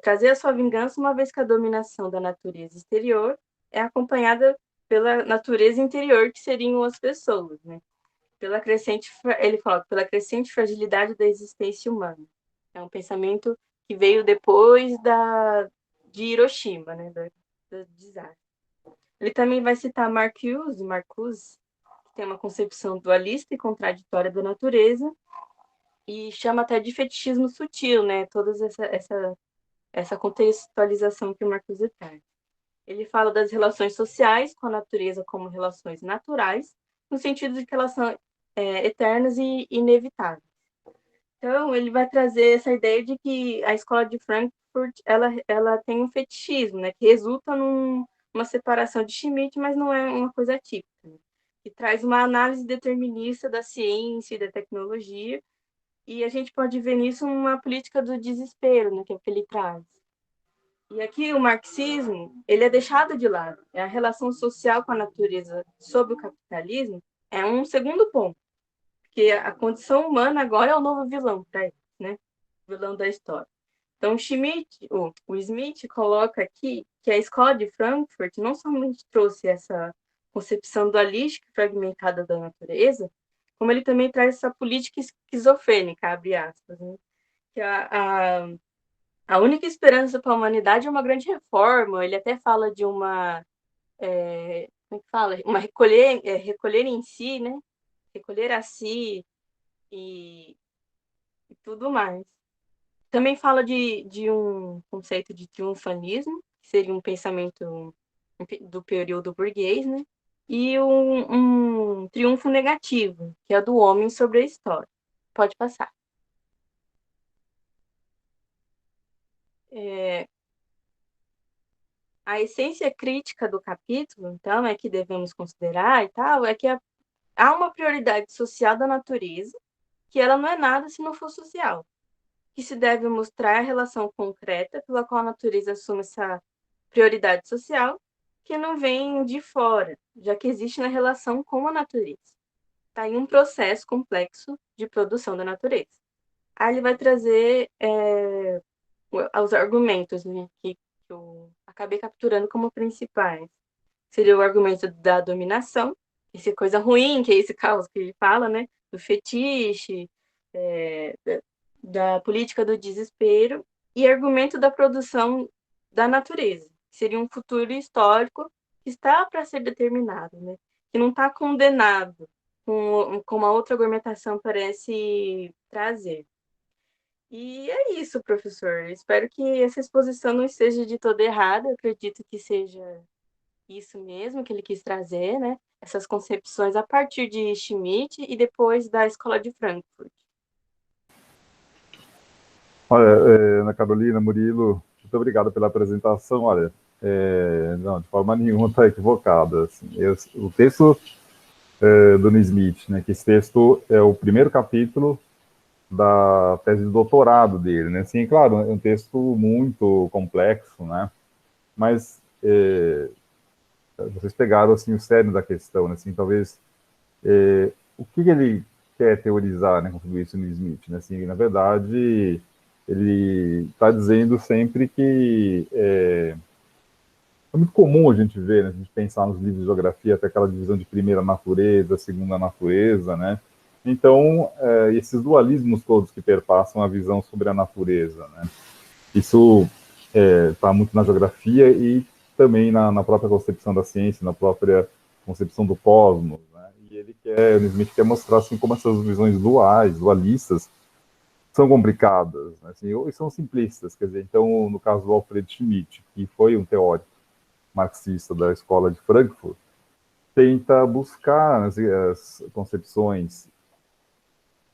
trazer a sua vingança, uma vez que a dominação da natureza exterior é acompanhada pela natureza interior, que seriam as pessoas, né? Ele fala, pela crescente fragilidade da existência humana. É um pensamento que veio depois de Hiroshima, né? Do desastre. Ele também vai citar Marcuse, que tem uma concepção dualista e contraditória da natureza, e chama até de fetichismo sutil, né? Toda essa contextualização que o Marcuse traz. Ele fala das relações sociais com a natureza como relações naturais, no sentido de que elas são eternas e inevitáveis. Então, ele vai trazer essa ideia de que a escola de Frankfurt ela tem um fetichismo, né, que resulta numa separação de Schmitt, mas não é uma coisa típica, né, que traz uma análise determinista da ciência e da tecnologia, e a gente pode ver nisso uma política do desespero, né, que é o que ele traz. E aqui o marxismo, ele é deixado de lado. A relação social com a natureza sob o capitalismo é um segundo ponto, porque a condição humana agora é o novo vilão para ele, né? O vilão da história. Então, o Smith coloca aqui que a escola de Frankfurt não somente trouxe essa concepção dualística fragmentada da natureza, como ele também traz essa política esquizofrênica, abre aspas, né? Que A única esperança para a humanidade é uma grande reforma. Ele até fala de uma, como é que fala? Uma recolher em si, né? Recolher a si e tudo mais. Também fala de um conceito de triunfalismo, que seria um pensamento do período burguês, né? E um triunfo negativo, que é do homem sobre a história. Pode passar. A essência crítica do capítulo, então, é que devemos considerar e tal, é que há uma prioridade social da natureza, que ela não é nada se não for social, que se deve mostrar a relação concreta pela qual a natureza assume essa prioridade social, que não vem de fora, já que existe na relação com a natureza. Está em um processo complexo de produção da natureza. Aí ele vai trazer os argumentos, né, que eu acabei capturando como principais. Seria o argumento da dominação, essa coisa ruim, que é esse caos que ele fala, né, do fetiche, da política do desespero, e argumento da produção da natureza, que seria um futuro histórico que está para ser determinado, né, que não está condenado, como a outra argumentação parece trazer. E é isso, professor. Espero que essa exposição não esteja de toda errada. Eu acredito que seja isso mesmo que ele quis trazer, né? Essas concepções a partir de Schmitt e depois da Escola de Frankfurt. Olha, Ana Carolina, Murilo, muito obrigado pela apresentação. Olha, não, de forma nenhuma está equivocada. Assim, o texto do Smith, né, que esse texto é o primeiro capítulo da tese de doutorado dele, né? Assim, claro, é um texto muito complexo, né? Mas vocês pegaram assim o cerne da questão, né? Assim, talvez o que ele quer teorizar, né, com tudo isso no Smith, né? Assim, na verdade, ele está dizendo sempre que é muito comum a gente ver, né, a gente pensar nos livros de geografia, até aquela divisão de primeira natureza, segunda natureza, né? Então, esses dualismos todos que perpassam a visão sobre a natureza, né? Isso está muito na geografia e também na própria concepção da ciência, na própria concepção do cosmos, né? E o Smith quer mostrar assim como essas visões dualistas, são complicadas, né? Assim, ou são simplistas, quer dizer, então, no caso do Alfred Schmitt, que foi um teórico marxista da Escola de Frankfurt, tenta buscar as concepções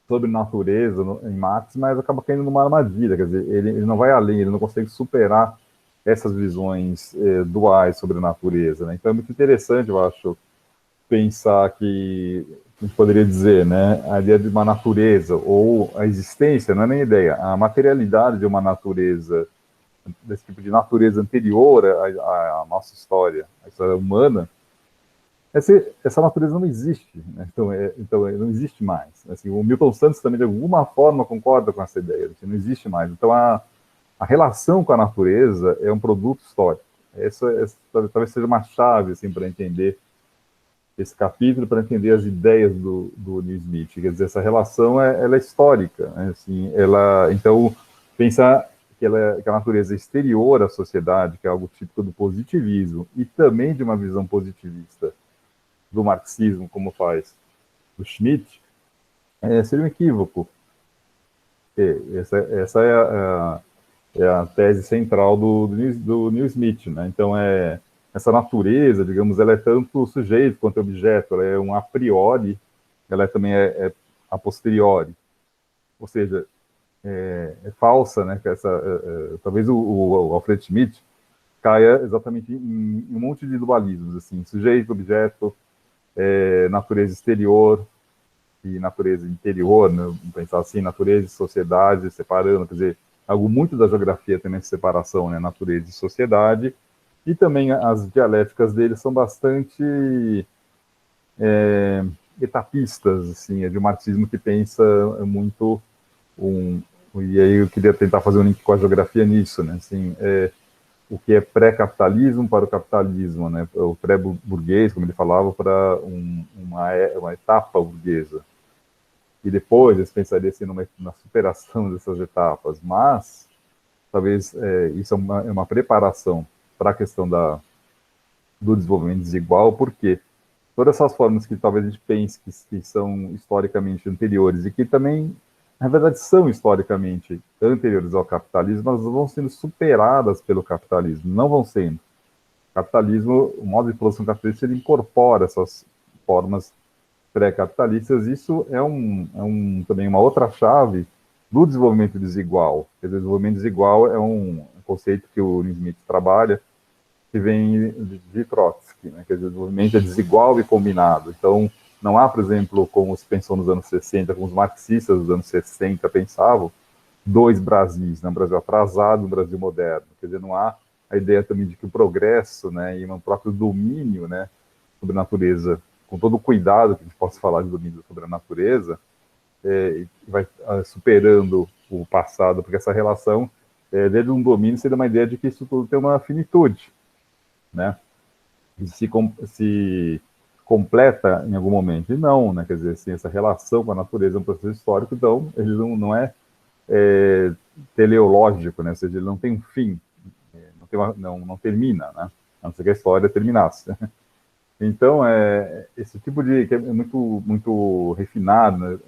sobre natureza em Marx, mas acaba caindo numa armadilha, quer dizer, ele não vai além, ele não consegue superar essas visões duais sobre a natureza, né? Então é muito interessante, eu acho, pensar que a gente poderia dizer, né, a ideia de uma natureza, ou a existência, não é nem ideia, a materialidade de uma natureza, desse tipo de natureza anterior à nossa história, à história humana, essa natureza não existe, né? Então não existe mais. Assim, o Milton Santos também, de alguma forma, concorda com essa ideia, que não existe mais. Então, a relação com a natureza é um produto histórico. Essa talvez seja uma chave assim, para entender esse capítulo, para entender as ideias do New Smith. Quer dizer, essa relação ela é histórica. Né? Assim, então, pensar que a natureza é exterior à sociedade, que é algo típico do positivismo, e também de uma visão positivista do marxismo, como faz o Schmitt, seria um equívoco. Essa é a tese central do New Smith, né? Então, essa natureza, digamos, ela é tanto sujeito quanto objeto, ela é um a priori, ela também é a posteriori. Ou seja, é falsa, né? Talvez o Alfred Schmitt caia exatamente em um monte de dualismos, assim, sujeito, objeto, natureza exterior e natureza interior, né? Vamos pensar assim, natureza e sociedade, separando, quer dizer, algo muito da geografia também essa separação, né? Natureza e sociedade, e também as dialéticas dele são bastante etapistas, assim, é de um marxismo que pensa muito e aí eu queria tentar fazer um link com a geografia nisso, né? Assim, o que é pré-capitalismo para o capitalismo, né? O pré-burguês, como ele falava, para uma etapa burguesa. E depois eles pensariam assim, na superação dessas etapas. Mas talvez isso é uma preparação para a questão do desenvolvimento desigual, porque todas essas formas que talvez a gente pense que são historicamente anteriores e que também, na verdade, são historicamente anteriores ao capitalismo, elas vão sendo superadas pelo capitalismo, não vão sendo. O capitalismo, o modo de produção capitalista, ele incorpora essas formas pré-capitalistas. Isso é também uma outra chave do desenvolvimento desigual. Quer dizer, o desenvolvimento desigual é um conceito que o Smith trabalha, que vem de Trotsky, né? Quer dizer, o desenvolvimento é desigual e combinado. Então, não há, por exemplo, como se pensou nos anos 60, como os marxistas dos anos 60 pensavam, dois Brasis, né? Um Brasil atrasado e um Brasil moderno. Quer dizer, não há a ideia também de que o progresso, né, e um próprio domínio, né, sobre a natureza, com todo o cuidado que a gente possa falar de domínio sobre a natureza, vai superando o passado, porque essa relação, desde um domínio, seria uma ideia de que isso tudo tem uma finitude, né? E se completa em algum momento. E não, né? Quer dizer, assim, essa relação com a natureza é um processo histórico, então ele não é teleológico, né? Ou seja, ele não tem um fim, não termina, né? A não ser que a história terminasse. Então, esse tipo de... que é muito refinado, né,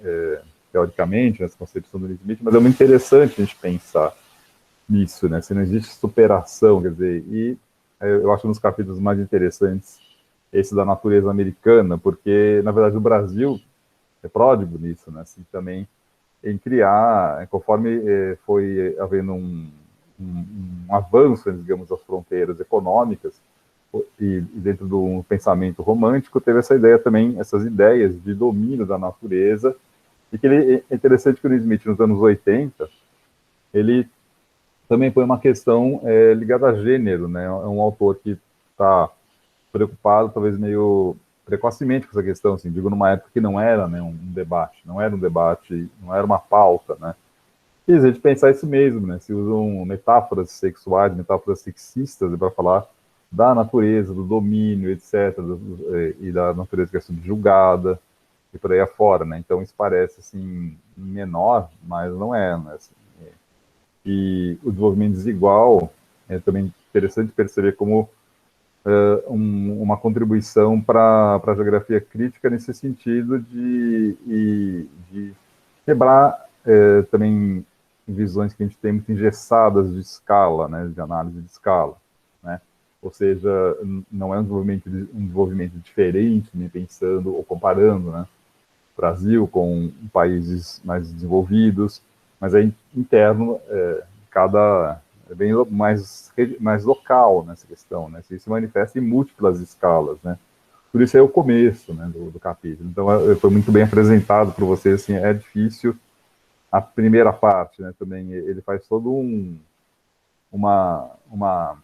teoricamente, nessa concepção do Smith, mas é muito interessante a gente pensar nisso, né? Se não existe superação, quer dizer, e eu acho um dos capítulos mais interessantes esse da natureza americana, porque, na verdade, o Brasil é pródigo nisso, né? Assim, também em criar, conforme foi havendo um avanço, digamos, das fronteiras econômicas, e dentro do pensamento romântico, teve essa ideia também, essas ideias de domínio da natureza, e que é interessante que o Smith, nos anos 80, ele também põe uma questão ligada a gênero, né? É um autor que está preocupado, talvez meio precocemente com essa questão, assim, digo, numa época que não era, né, um debate, não era uma pauta, né? E a gente pensar isso mesmo, né? Se usam metáforas sexuais, metáforas sexistas para falar da natureza, do domínio, etc., e da natureza que é subjugada, e por aí afora, né? Então isso parece, assim, menor, mas não é, né? Assim, e o desenvolvimento desigual é também interessante perceber como uma contribuição para a geografia crítica nesse sentido de quebrar também visões que a gente tem muito engessadas de escala, né, de análise de escala, né? Ou seja, não é um desenvolvimento diferente, nem pensando ou comparando, né, Brasil com países mais desenvolvidos, mas é interno, é bem mais local nessa questão, né? Isso se manifesta em múltiplas escalas, né? Por isso é o começo, né, do capítulo. Então, foi muito bem apresentado para vocês, assim, é difícil a primeira parte, né, também, ele faz todo uma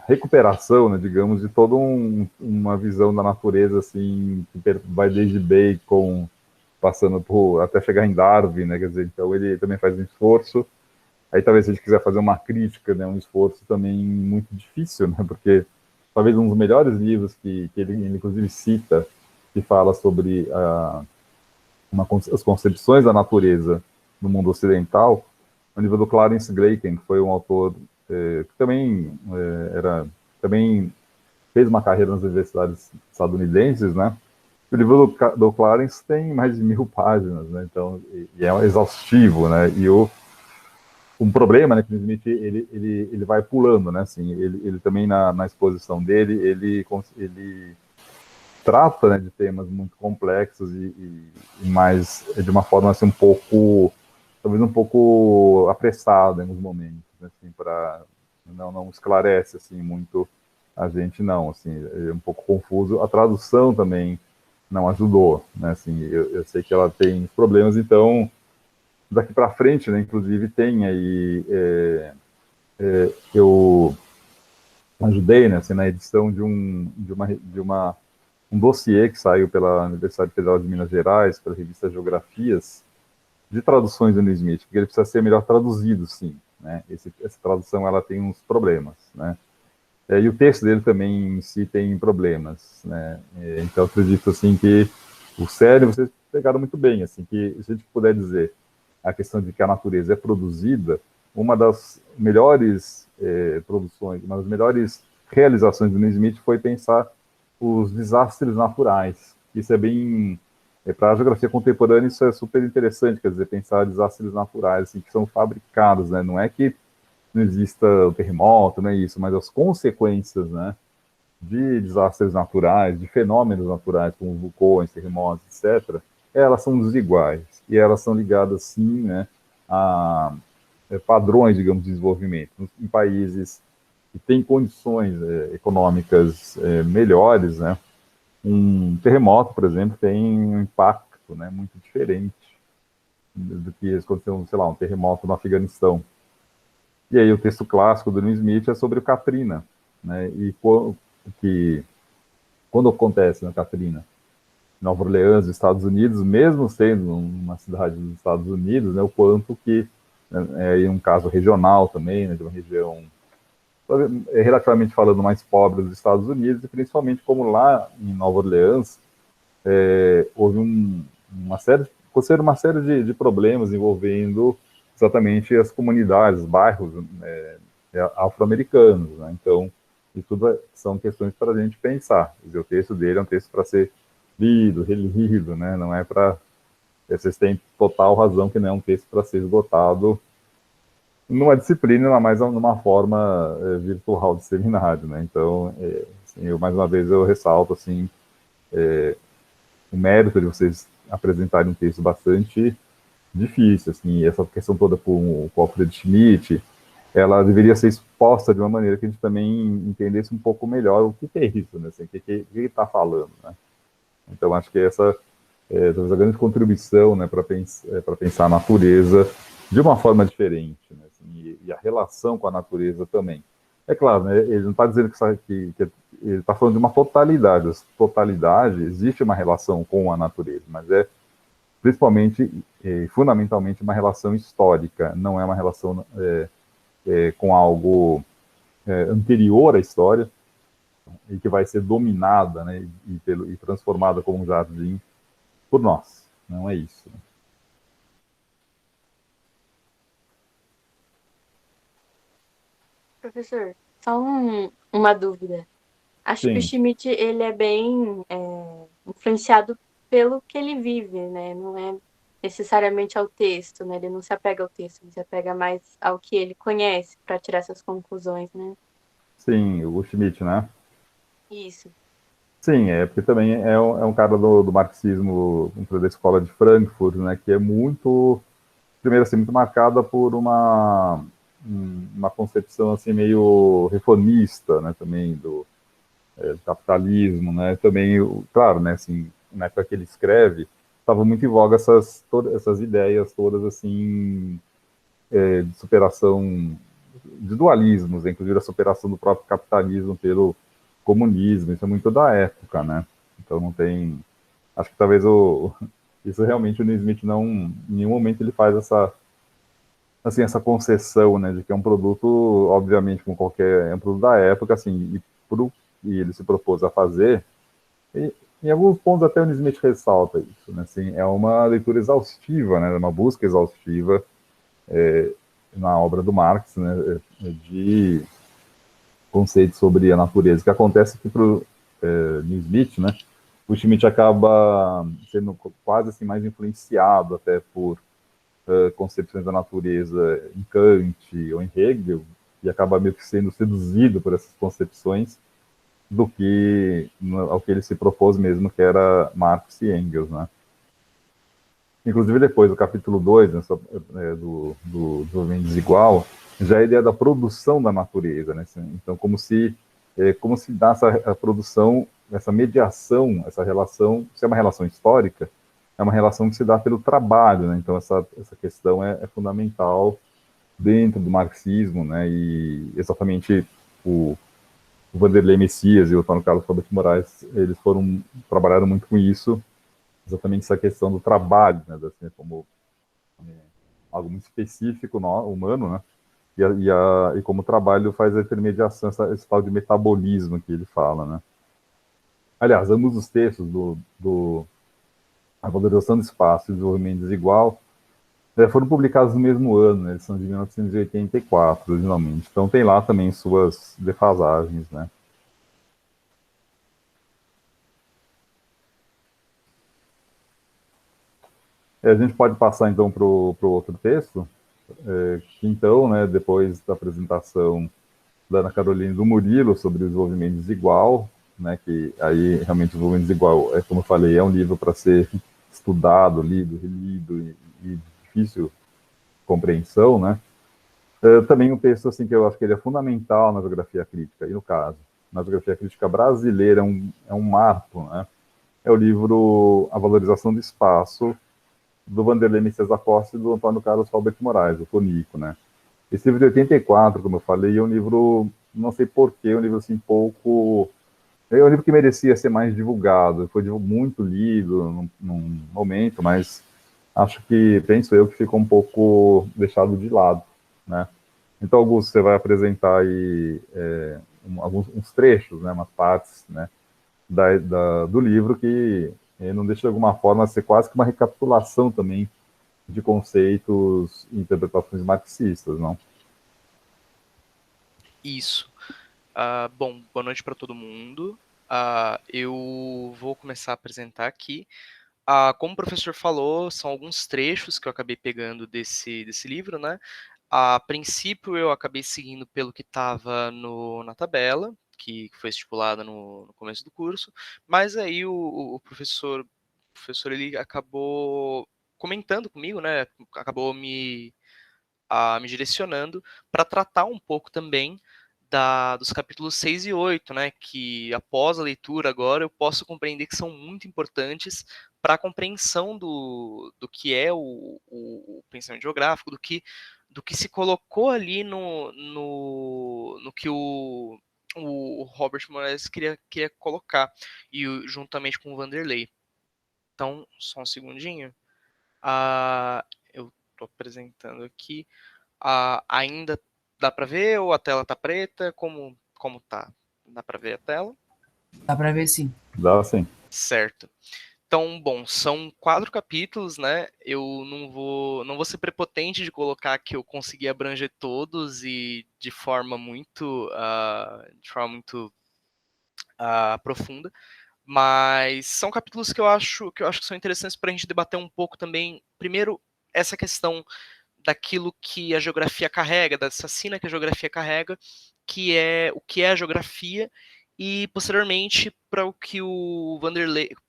recuperação, né, digamos, de toda uma visão da natureza, assim, que vai desde Bacon, passando por, até chegar em Darwin, né, quer dizer, então ele também faz um esforço. Aí talvez se a gente quiser fazer uma crítica, né, um esforço também muito difícil, né, porque talvez um dos melhores livros que ele inclusive cita, que fala sobre as concepções da natureza no mundo ocidental, é o livro do Clarence Glaken, que foi um autor que também fez uma carreira nas universidades estadunidenses, né? O livro do Clarence tem mais de 1000 páginas, né? Então, e é exaustivo, né? E um problema, né, que o Smith ele vai pulando, né, assim, ele também na exposição dele, ele trata, né, de temas muito complexos e mais de uma forma assim talvez um pouco apressada em alguns momentos, né, assim, para não esclarece assim muito a gente, não, assim, é um pouco confuso. A tradução também não ajudou, né, assim, eu sei que ela tem problemas, então daqui para frente, né, inclusive tem aí, eu ajudei, né, assim, na edição de um dossiê que saiu pela Universidade Federal de Minas Gerais, pela revista Geografias, de traduções do New Smith, porque ele precisa ser melhor traduzido, sim, né, essa tradução ela tem uns problemas, né, e o texto dele também em si tem problemas, né, então eu acredito, assim, que o sério, vocês pegaram muito bem, assim, que se a gente puder dizer a questão de que a natureza é produzida, melhores produções, uma das melhores realizações do Neil Smith foi pensar os desastres naturais. Isso é bem... para a geografia contemporânea isso é super interessante, quer dizer, pensar desastres naturais assim, que são fabricados, né? Não é que não exista o terremoto, não é isso, mas as consequências, né, de desastres naturais, de fenômenos naturais, como vulcões, terremotos, etc., elas são desiguais, e elas são ligadas, sim, né, a padrões, digamos, de desenvolvimento. Em países que têm condições econômicas melhores, né, um terremoto, por exemplo, tem um impacto, né, muito diferente do que aconteceu, sei lá, um terremoto no Afeganistão. E aí o texto clássico do Neil Smith é sobre o Katrina, né, e que quando acontece na Katrina, Nova Orleans, Estados Unidos, mesmo sendo uma cidade dos Estados Unidos, né, o quanto que é um caso regional também, né, de uma região relativamente falando mais pobre dos Estados Unidos, e principalmente como lá em Nova Orleans houve aconteceram uma série de problemas envolvendo exatamente as comunidades, os bairros afro-americanos, né? Então, isso tudo são questões para a gente pensar. O texto dele é um texto para ser lido, relido, né? Não é para... Vocês têm total razão que não é um texto para ser esgotado numa disciplina, mas numa forma virtual de seminário, né? Então, assim, mais uma vez eu ressalto assim, o mérito de vocês apresentarem um texto bastante difícil, assim, essa questão toda com o Alfred Schmidt, ela deveria ser exposta de uma maneira que a gente também entendesse um pouco melhor o que é isso, né? Assim, o que ele está falando, né? Então, acho que essa talvez a grande contribuição, né, para pensar a natureza de uma forma diferente, né, assim, e a relação com a natureza também. É claro, né, ele não está dizendo que ele está falando de uma totalidade. A totalidade, existe uma relação com a natureza, mas é principalmente, fundamentalmente, uma relação histórica, não é uma relação com algo anterior à história e que vai ser dominada, né, e transformada como um jardim por nós. Não é isso. Né? Professor, só uma dúvida. Acho que o Sim, Schmidt, ele é bem influenciado pelo que ele vive, né? Não é necessariamente ao texto, né? Ele não se apega ao texto, ele se apega mais ao que ele conhece para tirar essas conclusões, né? sim, o Schmidt, né? Isso. Sim, porque também é um cara do marxismo da escola de Frankfurt, né? Que é muito, primeiro assim, muito marcada por uma concepção assim meio reformista, né? Também do capitalismo, né? Também, claro, né? Assim, na época que ele escreve, estava muito em voga todas essas ideias todas assim de superação de dualismos, inclusive a superação do próprio capitalismo pelo comunismo, isso é muito da época, né? Então não tem... Acho que talvez isso realmente o Neil Smith não... Em nenhum momento ele faz assim, essa concessão, né, de que é um produto, obviamente, como qualquer... É um produto da época, assim, e ele se propôs a fazer, e em alguns pontos até o Neil Smith ressalta isso, né? Assim, é uma leitura exaustiva, né? Uma busca exaustiva na obra do Marx, né, de conceitos sobre a natureza, que acontece que para o Neil Smith, né, o Schmitt acaba sendo quase assim mais influenciado até por concepções da natureza em Kant ou em Hegel, e acaba meio que sendo seduzido por essas concepções do que ao que ele se propôs mesmo, que era Marx e Engels, né. Inclusive depois do capítulo 2 né, do desenvolvimento desigual, já é a ideia da produção da natureza, né? Então, como se dá essa produção, essa mediação, essa relação, se é uma relação histórica, é uma relação que se dá pelo trabalho, né? Então, essa questão é fundamental dentro do marxismo, né? E exatamente o Vanderlei Messias e o Antônio Carlos Fabio de Moraes, eles trabalharam muito com isso, exatamente essa questão do trabalho, né? Assim, como algo muito específico, humano, né? E como o trabalho faz a intermediação, esse tal de metabolismo que ele fala, né? Aliás, ambos os textos A Valorização do Espaço e o Desenvolvimento Desigual Foram publicados no mesmo ano, né? Eles são de 1984, originalmente. Então tem lá também suas defasagens, né? A gente pode passar então para o outro texto, que então, né, depois da apresentação da Ana Carolina e do Murilo sobre o desenvolvimento desigual, né, que aí realmente o desenvolvimento desigual, como eu falei, é um livro para ser estudado, lido, relido e difícil compreensão, né? Também um texto assim que eu acho que ele é fundamental na geografia crítica, e no caso, na geografia crítica brasileira é um marco, né? É o livro A Valorização do Espaço, do Vanderlei Messias da Costa e do Antônio Carlos Alberto Moraes, o Tonico, né? Esse livro de 84, como eu falei, é um livro, não sei porquê, é um livro assim pouco... É um livro que merecia ser mais divulgado, foi muito lido num momento, mas acho que, penso eu, que ficou um pouco deixado de lado, né? Então, Augusto, você vai apresentar aí uns trechos, né, umas partes, né, do livro que não deixa de alguma forma ser quase que uma recapitulação também de conceitos e interpretações marxistas, não? Isso. Bom, boa noite para todo mundo. Eu vou começar a apresentar aqui. Como o professor falou, são alguns trechos que eu acabei pegando desse livro, né? A princípio, eu acabei seguindo pelo que estava na tabela, que foi estipulada no começo do curso, mas aí o professor ele acabou comentando comigo, né? Acabou me direcionando para tratar um pouco também dos capítulos 6 e 8, né, que após a leitura agora eu posso compreender que são muito importantes para a compreensão do que é o pensamento geográfico, do que se colocou ali no que o Robert Morales queria colocar, e juntamente com o Vanderlei. Então, só um segundinho. Eu estou apresentando aqui. Ainda dá para ver ou a tela tá preta? Como tá? Dá para ver a tela? Dá pra ver sim. Dá sim. Certo. Então, bom, são 4 capítulos, né? Eu não vou ser prepotente de colocar que eu consegui abranger todos e de forma muito profunda, mas são capítulos que eu acho que são interessantes para a gente debater um pouco também. Primeiro, essa questão daquilo que a geografia carrega, dessa sina que a geografia carrega, que é o que é a geografia, e posteriormente para o que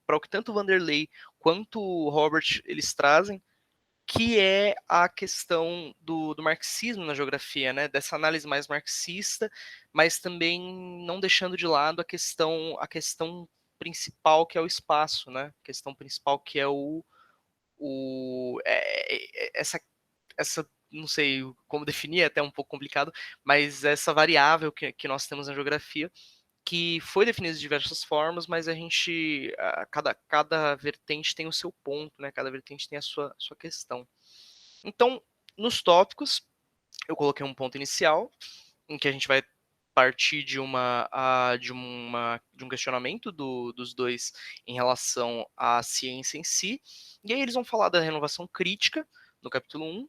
para o que tanto o Vanderlei quanto o Robert eles trazem, que é a questão do marxismo na geografia, né? Dessa análise mais marxista, mas também não deixando de lado a questão principal que é o espaço, né? A questão principal que é essa, não sei como definir, é até um pouco complicado, mas essa variável que nós temos na geografia, que foi definida de diversas formas, mas cada vertente tem o seu ponto, né? Cada vertente tem a sua questão. Então, nos tópicos, eu coloquei um ponto inicial, em que a gente vai partir de um questionamento dos dois em relação à ciência em si, e aí eles vão falar da renovação crítica, no capítulo 1,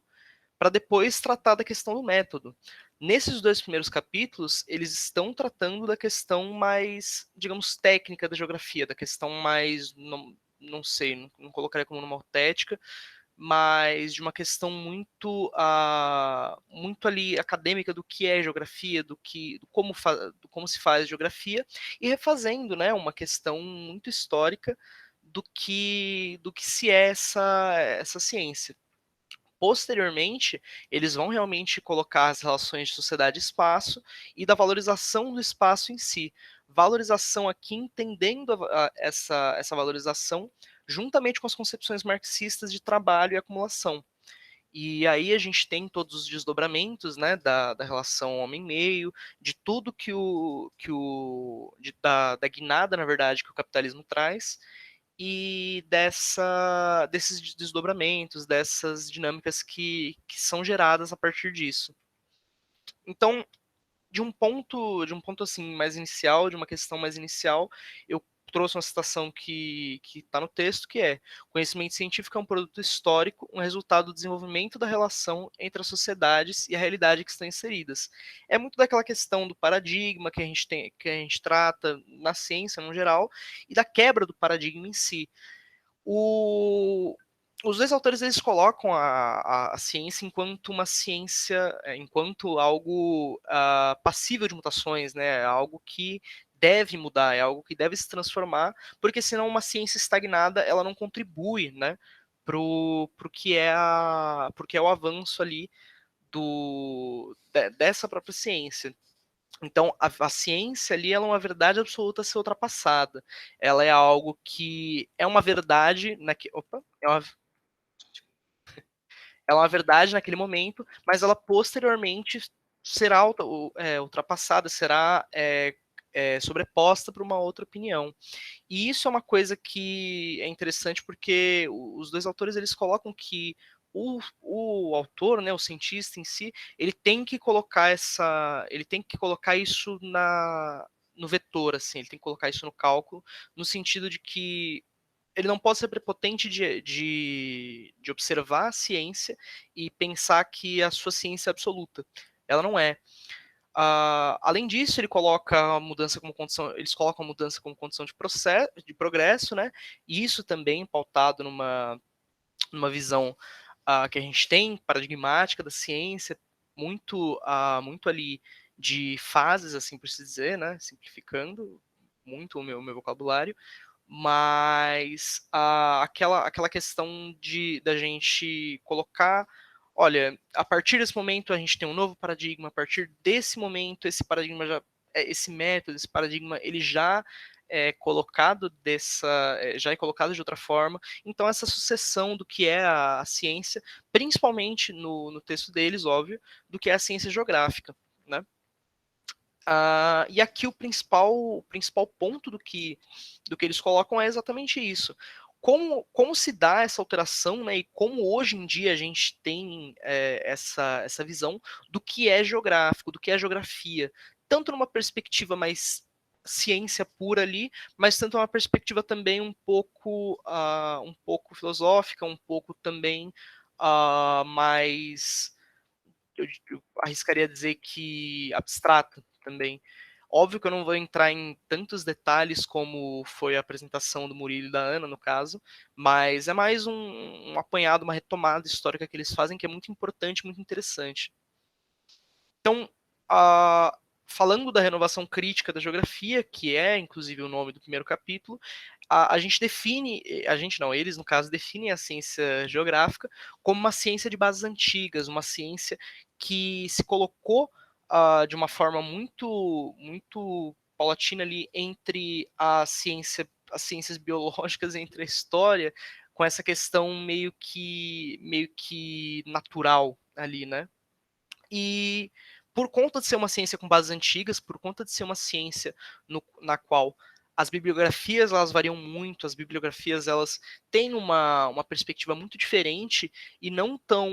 para depois tratar da questão do método. Nesses 2 primeiros capítulos, eles estão tratando da questão mais, digamos, técnica da geografia, da questão mais, não sei, não colocaria como nomotética, mas de uma questão muito ali acadêmica do que é geografia, do como se faz geografia, e refazendo, né, uma questão muito histórica do que se é essa ciência. Posteriormente, eles vão realmente colocar as relações de sociedade e espaço e da valorização do espaço em si. Valorização aqui entendendo essa valorização juntamente com as concepções marxistas de trabalho e acumulação. E aí a gente tem todos os desdobramentos, né, da relação homem-meio, de tudo da guinada, na verdade, que o capitalismo traz, e desses desdobramentos, dessas dinâmicas que são geradas a partir disso. Então, de um ponto assim mais inicial, de uma questão mais inicial, eu trouxe uma citação que está no texto, que é: conhecimento científico é um produto histórico, um resultado do desenvolvimento da relação entre as sociedades e a realidade que estão inseridas. É muito daquela questão do paradigma que a gente tem, que a gente trata na ciência no geral, e da quebra do paradigma em si. Os dois autores eles colocam a ciência enquanto uma ciência, enquanto algo passível de mutações, né? Algo que deve mudar, é algo que deve se transformar, porque senão uma ciência estagnada ela não contribui, né? Pro que é o avanço ali dessa própria ciência. Então, a ciência ali ela é uma verdade absoluta a ser ultrapassada. Ela é algo que é uma verdade é uma verdade naquele momento, mas ela posteriormente será ultrapassada, será sobreposta por uma outra opinião. E isso é uma coisa que é interessante porque os dois autores eles colocam que o autor, né, o cientista em si, ele tem que colocar isso no vetor, assim, ele tem que colocar isso no cálculo, no sentido de que ele não pode ser prepotente de observar a ciência e pensar que a sua ciência é absoluta. Ela não é. Além disso, eles colocam a mudança como condição de progresso, né? E isso também pautado numa visão que a gente tem paradigmática da ciência, muito ali de fases, assim por se dizer, né? Simplificando muito o meu vocabulário, mas aquela questão da gente colocar, olha, a partir desse momento a gente tem um novo paradigma, a partir desse momento esse paradigma esse método, esse paradigma, ele já é colocado já é colocado de outra forma. Então essa sucessão do que é a ciência, principalmente no texto deles, óbvio, do que é a ciência geográfica, né? E aqui o principal ponto do que eles colocam é exatamente isso. Como se dá essa alteração, né, e como hoje em dia a gente tem essa visão do que é geográfico, do que é geografia, tanto numa perspectiva mais ciência pura ali, mas tanto uma perspectiva também um pouco filosófica, um pouco também mais, eu arriscaria dizer que abstrata também. Óbvio que eu não vou entrar em tantos detalhes como foi a apresentação do Murilo e da Ana, no caso, mas é mais um apanhado, uma retomada histórica que eles fazem que é muito importante, muito interessante. Então, falando da renovação crítica da geografia, que é inclusive o nome do primeiro capítulo, a gente define, eles no caso definem a ciência geográfica como uma ciência de bases antigas, uma ciência que se colocou de uma forma muito paulatina ali entre as ciências biológicas, entre a história, com essa questão meio que natural ali, né? E por conta de ser uma ciência com bases antigas, por conta de ser uma ciência na qual as bibliografias elas variam muito, as bibliografias elas têm uma perspectiva muito diferente e não tão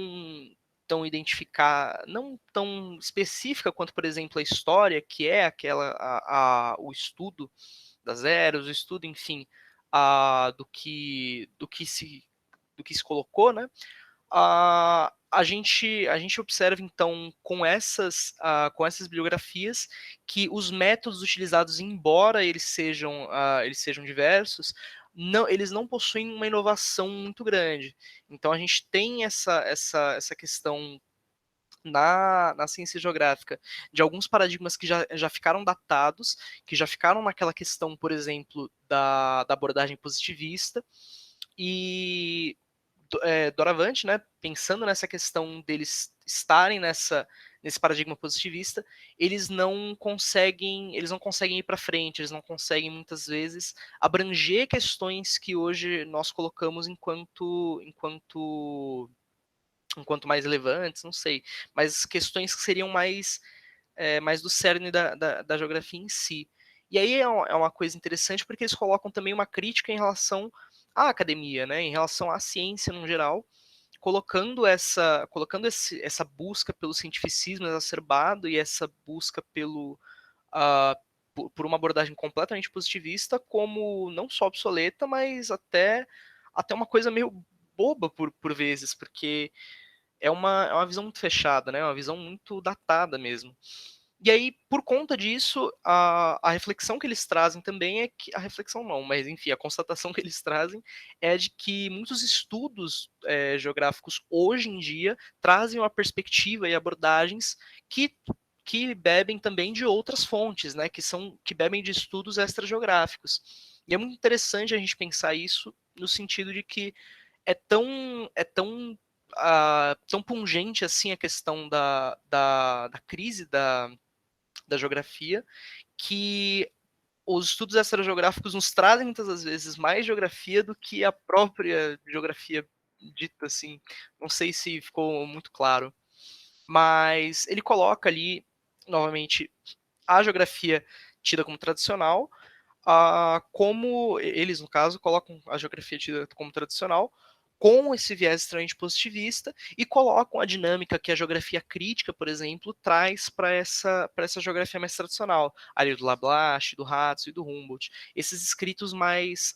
não tão específica quanto, por exemplo, a história, que é o estudo das eras, o estudo, enfim, do que se colocou, né? A gente observa, então, com essas bibliografias, que os métodos utilizados, embora eles sejam diversos, eles não possuem uma inovação muito grande. Então, a gente tem essa questão na ciência geográfica de alguns paradigmas que já ficaram datados, que já ficaram naquela questão, por exemplo, da abordagem positivista, e doravante, né, pensando nessa questão deles estarem nesse paradigma positivista, eles não conseguem ir para frente, eles não conseguem muitas vezes abranger questões que hoje nós colocamos enquanto mais relevantes, não sei, mas questões que seriam mais do cerne da geografia em si. E aí é uma coisa interessante porque eles colocam também uma crítica em relação à academia, né, em relação à ciência no geral, colocando essa busca pelo cientificismo exacerbado e essa busca por uma abordagem completamente positivista, como não só obsoleta, mas até uma coisa meio boba por vezes, porque é uma visão muito fechada, né? Uma visão muito datada mesmo. E aí, por conta disso, a reflexão que eles trazem também é que. A reflexão não, mas enfim, a constatação que eles trazem é de que muitos estudos geográficos hoje em dia trazem uma perspectiva e abordagens que bebem também de outras fontes, né? Que bebem de estudos extrageográficos. E é muito interessante a gente pensar isso no sentido de que tão pungente assim a questão da crise da geografia, que os estudos extrageográficos nos trazem muitas das vezes mais geografia do que a própria geografia dita assim. Não sei se ficou muito claro, mas ele coloca ali, novamente, a geografia tida como tradicional, como eles, no caso, colocam a geografia tida como tradicional, com esse viés extremamente positivista, e colocam a dinâmica que a geografia crítica, por exemplo, traz para essa geografia mais tradicional, ali do Lablache, do Ratzel e do Humboldt. Esses escritos mais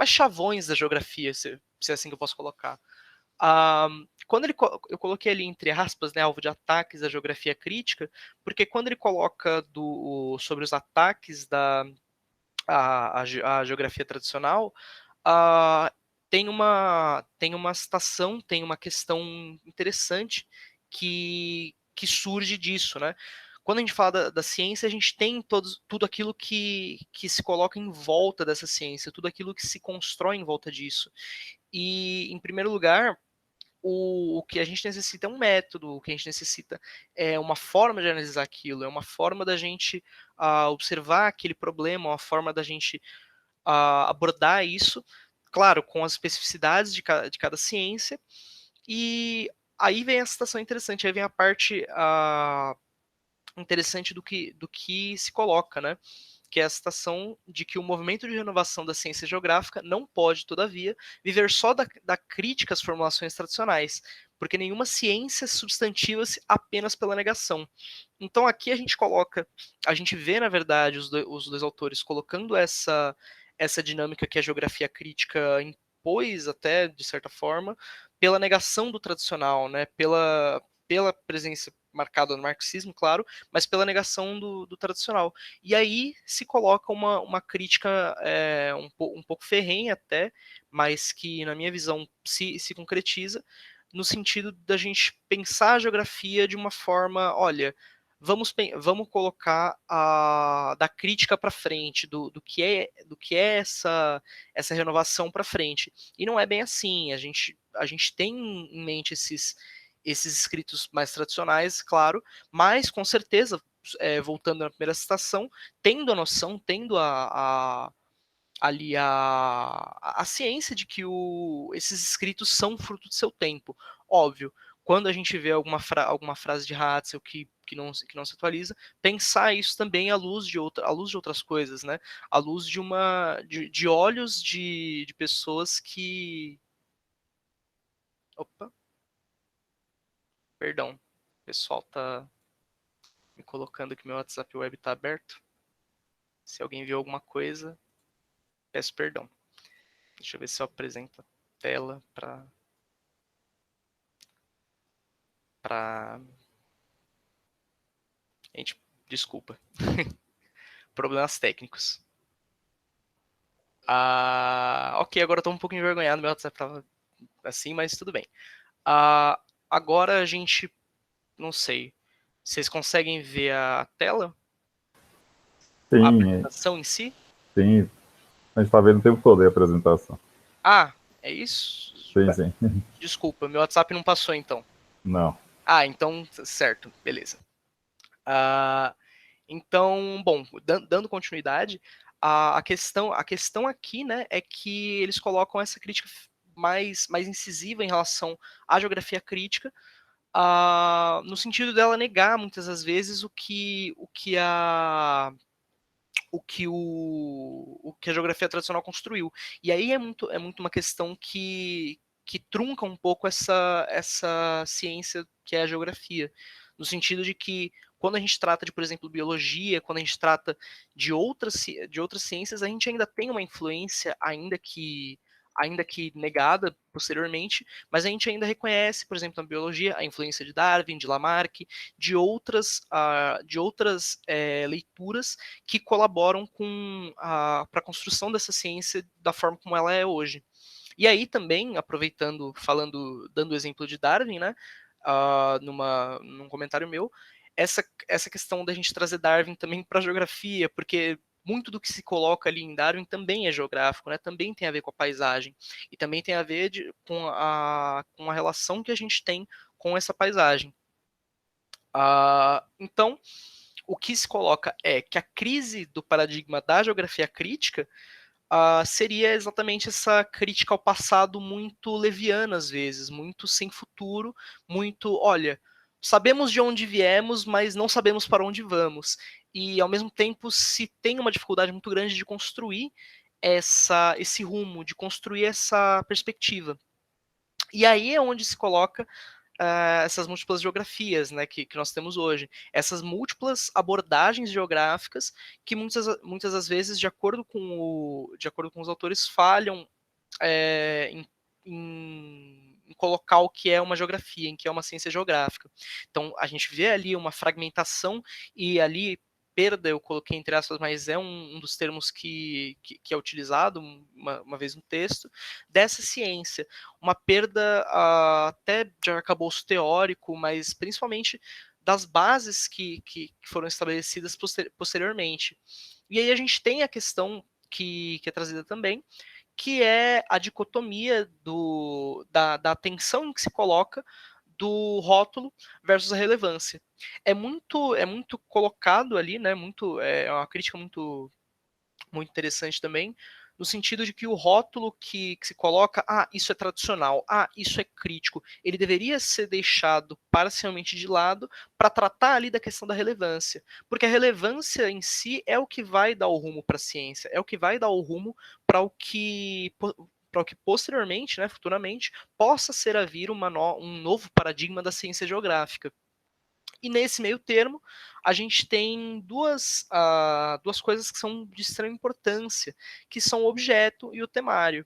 chavões da geografia, se é assim que eu posso colocar. Quando eu coloquei ali entre aspas, né, alvo de ataques da geografia crítica, porque quando ele coloca sobre os ataques a geografia tradicional, uh, tem uma citação, tem uma questão interessante que surge disso, né? Quando a gente fala da ciência, a gente tem tudo aquilo que se coloca em volta dessa ciência, tudo aquilo que se constrói em volta disso. E, em primeiro lugar, o que a gente necessita é um método, o que a gente necessita é uma forma de analisar aquilo, é uma forma da gente observar aquele problema, uma forma da gente abordar isso, claro, com as especificidades de cada ciência. E aí vem a citação interessante, aí vem a parte interessante do que se coloca, né? Que é a citação de que o movimento de renovação da ciência geográfica não pode, todavia, viver só da crítica às formulações tradicionais, porque nenhuma ciência substantiva-se apenas pela negação. Então aqui a gente vê, na verdade, os dois autores colocando essa dinâmica que a geografia crítica impôs até, de certa forma, pela negação do tradicional, né? Pela presença marcada no marxismo, claro, mas pela negação do tradicional. E aí se coloca uma crítica um pouco ferrenha até, mas que, na minha visão, se concretiza no sentido da gente pensar a geografia de uma forma, olha, vamos colocar da crítica para frente, do que é essa renovação para frente. E não é bem assim, a gente tem em mente esses escritos mais tradicionais, claro, mas com certeza, voltando na primeira citação, tendo a noção, tendo ali a ciência de que esses escritos são fruto do seu tempo. Óbvio, quando a gente vê alguma frase de Hatzel que não se atualiza, pensar isso também à luz de outras coisas, né? À luz de olhos de pessoas que. Opa, perdão. O pessoal tá me colocando que meu WhatsApp web tá aberto. Se alguém viu alguma coisa, peço perdão. Deixa eu ver se eu apresento a tela para gente, desculpa. Problemas técnicos. Ok, agora eu tô um pouco envergonhado, meu WhatsApp tava assim, mas tudo bem. Agora a gente, não sei, vocês conseguem ver a tela? A Sim, apresentação em si? sim. A gente tá vendo o tempo todo aí a apresentação. É isso? Sim, sim. Desculpa, meu WhatsApp não passou então. Não. Então, certo, beleza. Então, bom, dando continuidade, a questão aqui, né, é que eles colocam essa crítica mais incisiva em relação à geografia crítica, no sentido dela negar muitas das vezes o que a geografia tradicional construiu. E aí é muito uma questão que trunca um pouco essa ciência que é a geografia, no sentido de que quando a gente trata de, por exemplo, biologia, quando a gente trata de outras ciências, a gente ainda tem uma influência, ainda que negada posteriormente, mas a gente ainda reconhece, por exemplo, na biologia, a influência de Darwin, de Lamarck, de outras leituras que colaboram para a construção dessa ciência da forma como ela é hoje. E aí também, aproveitando, dando o exemplo de Darwin, né, num comentário meu, essa questão da gente trazer Darwin também para a geografia, porque muito do que se coloca ali em Darwin também é geográfico, né? Também tem a ver com a paisagem e também tem a ver com a relação que a gente tem com essa paisagem. Então, o que se coloca é que a crise do paradigma da geografia crítica seria exatamente essa crítica ao passado muito leviana, às vezes, muito sem futuro, muito, olha, sabemos de onde viemos, mas não sabemos para onde vamos. E, ao mesmo tempo, se tem uma dificuldade muito grande de construir esse rumo, de construir essa perspectiva. E aí é onde se coloca essas múltiplas geografias, né, que nós temos hoje. Essas múltiplas abordagens geográficas que muitas das vezes, de acordo com os autores, falham em colocar o que é uma geografia, em que é uma ciência geográfica. Então, a gente vê ali uma fragmentação e ali perda, eu coloquei entre aspas, mas é um dos termos que é utilizado uma vez no texto, dessa ciência. Uma perda até de arcabouço teórico, mas principalmente das bases que foram estabelecidas posteriormente. E aí a gente tem a questão que é trazida também, que é a dicotomia da atenção que se coloca do rótulo versus a relevância. É muito colocado ali, né? É uma crítica muito interessante também, no sentido de que o rótulo que se coloca, isso é tradicional, isso é crítico, ele deveria ser deixado parcialmente de lado para tratar ali da questão da relevância. Porque a relevância em si é o que vai dar o rumo para a ciência, é o que vai dar o rumo para o que posteriormente, né, futuramente, possa ser a vir um novo paradigma da ciência geográfica. E nesse meio termo, a gente tem duas coisas que são de extrema importância, que são o objeto e o temário.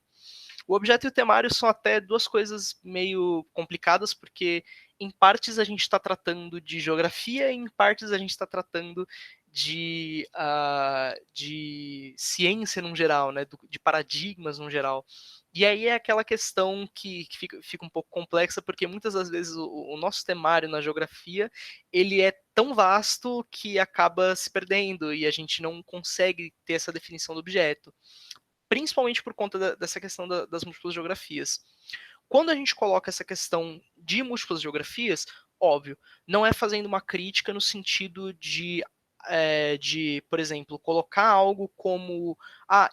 O objeto e o temário são até duas coisas meio complicadas, porque em partes a gente está tratando de geografia e em partes a gente está tratando de ciência no geral, né, de paradigmas no geral. E aí é aquela questão que fica um pouco complexa, porque muitas das vezes o nosso temário na geografia, ele é tão vasto que acaba se perdendo e a gente não consegue ter essa definição do objeto, principalmente por conta dessa questão das múltiplas geografias. Quando a gente coloca essa questão de múltiplas geografias, óbvio, não é fazendo uma crítica no sentido de, por exemplo, colocar algo como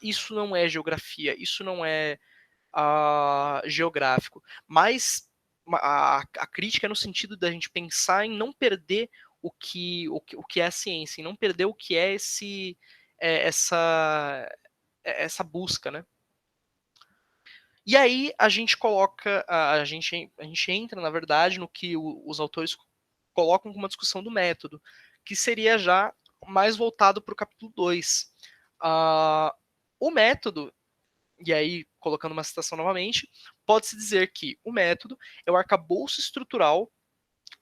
isso não é geografia, isso não é geográfico, mas a crítica é no sentido da gente pensar em não perder o que é a ciência, em não perder o que é essa busca, né? E aí a gente coloca, a gente entra, na verdade, no que os autores colocam como uma discussão do método, que seria já mais voltado para o capítulo 2. O método, e aí colocando uma citação novamente, pode-se dizer que o método é o arcabouço estrutural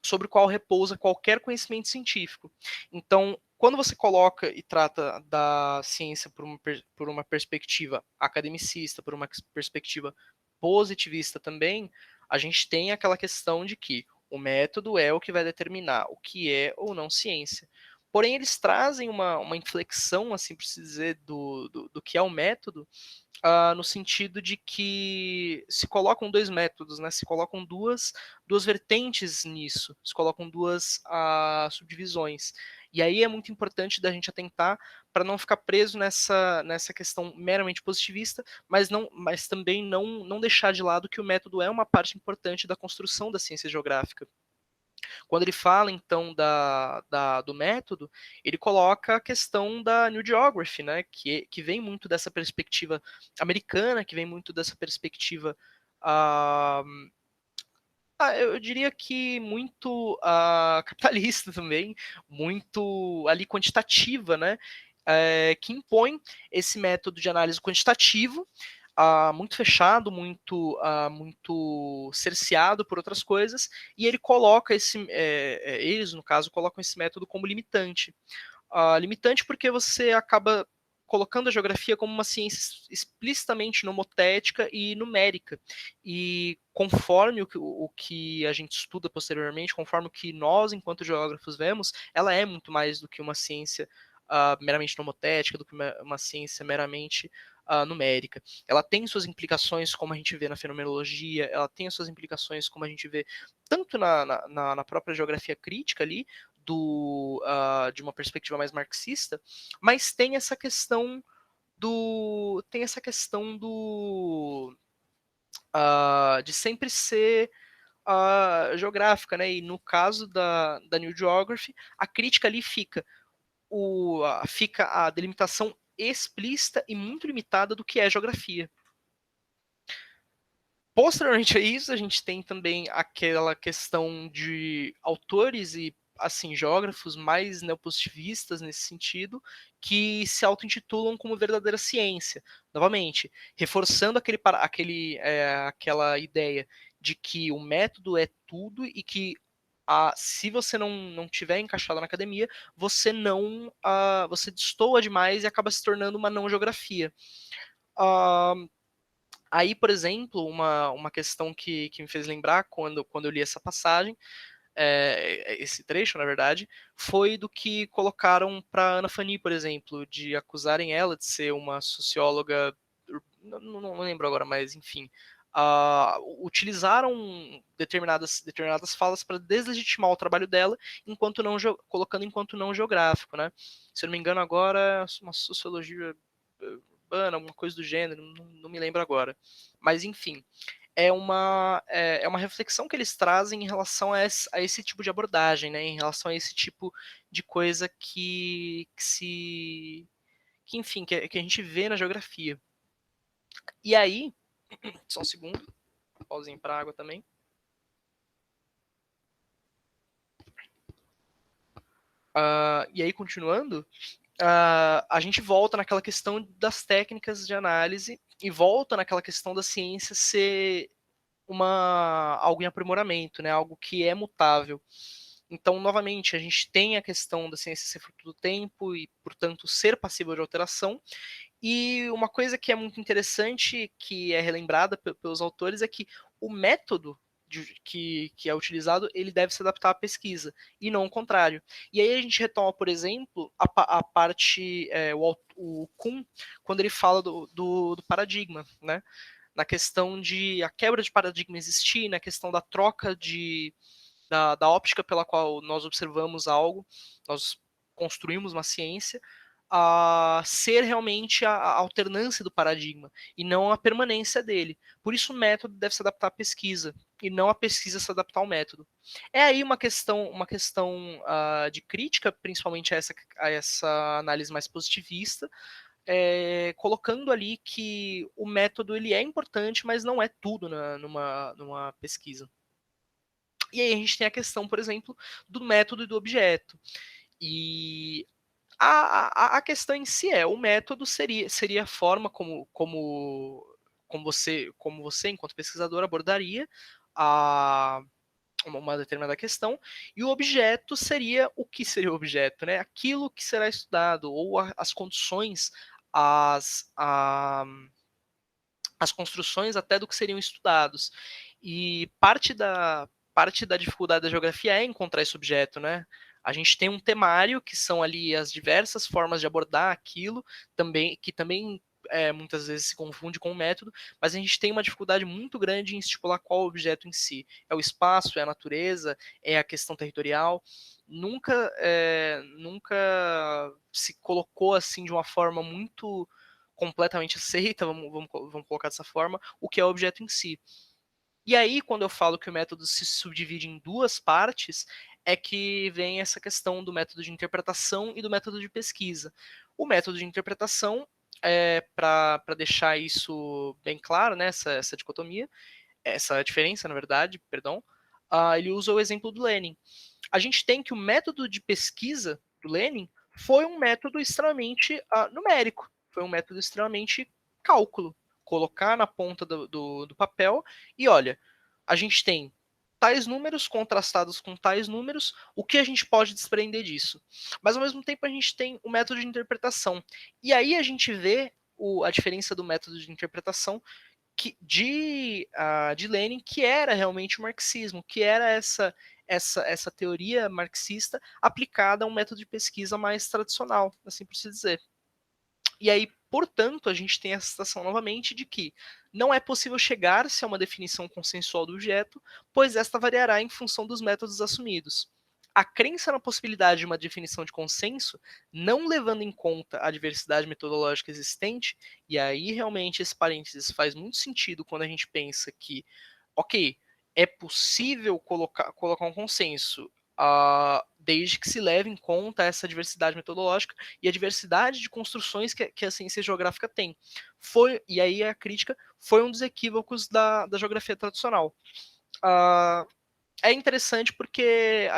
sobre o qual repousa qualquer conhecimento científico. Então, quando você coloca e trata da ciência por uma perspectiva academicista, por uma perspectiva positivista também, a gente tem aquela questão de que o método é o que vai determinar o que é ou não ciência. Porém, eles trazem uma inflexão, assim por se dizer, do que é o método, no sentido de que se colocam dois métodos, né? Se colocam duas vertentes nisso, se colocam duas subdivisões. E aí é muito importante da gente atentar para não ficar preso nessa questão meramente positivista, mas também não deixar de lado que o método é uma parte importante da construção da ciência geográfica. Quando ele fala, então, do método, ele coloca a questão da New Geography, né, que vem muito dessa perspectiva americana, que vem muito dessa perspectiva Eu diria que muito capitalista também, muito ali quantitativa, né? Que impõe esse método de análise quantitativo, muito fechado, muito cerceado por outras coisas, e ele coloca eles, no caso, colocam esse método como limitante. Limitante porque você acaba colocando a geografia como uma ciência explicitamente nomotética e numérica. E conforme o que a gente estuda posteriormente, conforme o que nós, enquanto geógrafos, vemos, ela é muito mais do que uma ciência meramente nomotética, do que uma ciência meramente numérica. Ela tem suas implicações, como a gente vê na fenomenologia, ela tem as suas implicações, como a gente vê tanto na própria geografia crítica ali, de uma perspectiva mais marxista, mas tem essa questão de sempre ser geográfica, né? E no caso da New Geography, a crítica ali fica a delimitação explícita e muito limitada do que é geografia. Posteriormente a isso, a gente tem também aquela questão de autores e assim geógrafos mais neopositivistas nesse sentido, que se auto-intitulam como verdadeira ciência. Novamente, reforçando aquela ideia de que o método é tudo e que se você não tiver encaixado na academia, você você destoa demais e acaba se tornando uma não geografia. Aí, por exemplo, uma questão que me fez lembrar quando eu li essa passagem, esse trecho, na verdade, foi do que colocaram para Ana Fani, por exemplo, de acusarem ela de ser uma socióloga, não lembro agora, mas enfim, utilizaram determinadas falas para deslegitimar o trabalho dela, colocando enquanto não geográfico, né? Se eu não me engano, agora uma sociologia urbana, alguma coisa do gênero, não me lembro agora. Mas enfim, é uma reflexão que eles trazem em relação a esse tipo de abordagem, né? Em relação a esse tipo de coisa enfim, que a gente vê na geografia. E aí, só um segundo, pauzinho para água também. E aí, continuando, a gente volta naquela questão das técnicas de análise e volta naquela questão da ciência ser algo em aprimoramento, né? Algo que é mutável. Então, novamente, a gente tem a questão da ciência ser fruto do tempo e, portanto, ser passível de alteração. E uma coisa que é muito interessante, que é relembrada pelos autores, é que o método que é utilizado, ele deve se adaptar à pesquisa, e não o contrário. E aí a gente retoma, por exemplo, a parte, o Kuhn, quando ele fala do paradigma, né? Na questão de a quebra de paradigma existir, na questão da troca da óptica pela qual nós observamos algo, nós construímos uma ciência, a ser realmente a alternância do paradigma e não a permanência dele. Por isso o método deve se adaptar à pesquisa e não a pesquisa se adaptar ao método. É aí uma questão de crítica, principalmente a essa análise mais positivista, colocando ali que o método ele é importante, mas não é tudo numa pesquisa. E aí a gente tem a questão, por exemplo, do método e do objeto. E a questão em si o método seria a forma como você, enquanto pesquisador, abordaria uma determinada questão, e o objeto seria o que seria o objeto, né? Aquilo que será estudado, ou as condições, as construções até do que seriam estudados. E parte da dificuldade da geografia é encontrar esse objeto, né? A gente tem um temário, que são ali as diversas formas de abordar aquilo, que também muitas vezes se confunde com o método, mas a gente tem uma dificuldade muito grande em estipular qual o objeto em si. É o espaço, é a natureza, é a questão territorial. Nunca se colocou assim de uma forma muito completamente aceita, vamos colocar dessa forma, o que é o objeto em si. E aí, quando eu falo que o método se subdivide em duas partes, é que vem essa questão do método de interpretação e do método de pesquisa. O método de interpretação, para deixar isso bem claro, né, essa dicotomia, essa diferença, na verdade, perdão, ele usa o exemplo do Lenin. A gente tem que o método de pesquisa do Lenin foi um método extremamente numérico, foi um método extremamente cálculo, colocar na ponta do papel e olha, a gente tem tais números contrastados com tais números, o que a gente pode desprender disso? Mas ao mesmo tempo a gente tem o método de interpretação. E aí a gente vê a diferença do método de interpretação de Lenin, que era realmente o marxismo, que era essa teoria marxista aplicada a um método de pesquisa mais tradicional, assim por se dizer. E aí, portanto, a gente tem essa citação novamente de que não é possível chegar-se a uma definição consensual do objeto, pois esta variará em função dos métodos assumidos. A crença na possibilidade de uma definição de consenso, não levando em conta a diversidade metodológica existente, e aí realmente esse parênteses faz muito sentido quando a gente pensa que, ok, é possível colocar um consenso, desde que se leve em conta essa diversidade metodológica e a diversidade de construções que a ciência geográfica tem. E aí a crítica foi um dos equívocos da geografia tradicional. É interessante porque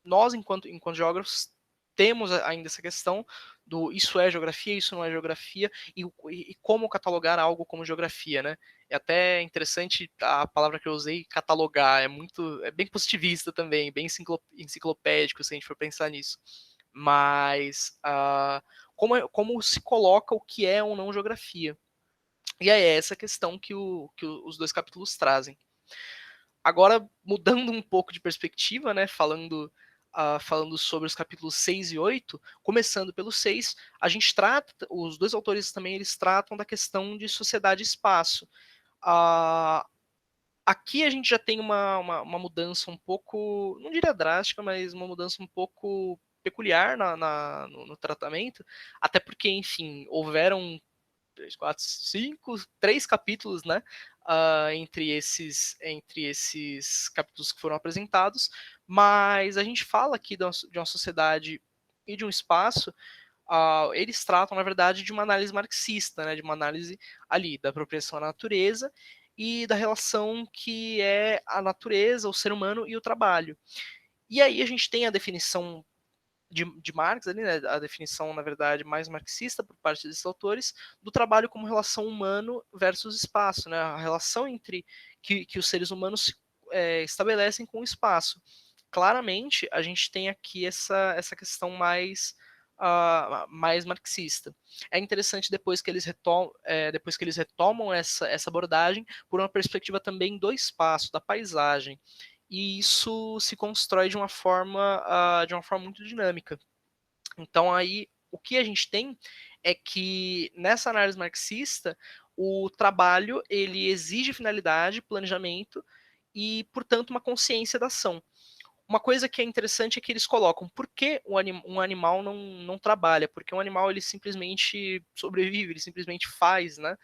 nós, enquanto geógrafos, temos ainda essa questão do isso é geografia, isso não é geografia, e como catalogar algo como geografia, né? É até interessante a palavra que eu usei, catalogar, é bem positivista também, bem enciclopédico, se a gente for pensar nisso. Mas como se coloca o que é ou não geografia? E aí é essa questão que os dois capítulos trazem. Agora, mudando um pouco de perspectiva, né, falando sobre os capítulos 6 e 8, começando pelo 6, a gente trata, os dois autores também, eles tratam da questão de sociedade e espaço. Aqui a gente já tem uma mudança um pouco, não diria drástica, mas uma mudança um pouco peculiar no tratamento, até porque, enfim, houveram 3, 4, 5, 3 capítulos, né? Entre esses capítulos que foram apresentados, mas a gente fala aqui de uma sociedade e de um espaço, eles tratam, na verdade, de uma análise marxista, né? De uma análise ali da apropriação à natureza e da relação que é a natureza, o ser humano e o trabalho. E aí a gente tem a definição de Marx, ali, né, a definição, na verdade, mais marxista por parte desses autores, do trabalho como relação humano versus espaço, né, a relação entre que os seres humanos estabelecem com o espaço. Claramente, a gente tem aqui essa questão mais marxista. É interessante depois que eles retomam essa abordagem por uma perspectiva também do espaço, da paisagem, e isso se constrói de uma forma muito dinâmica. Então aí o que a gente tem é que nessa análise marxista o trabalho ele exige finalidade, planejamento e, portanto, uma consciência da ação. Uma coisa que é interessante é que eles colocam por que um animal não trabalha, porque um animal ele simplesmente sobrevive, ele simplesmente faz, né?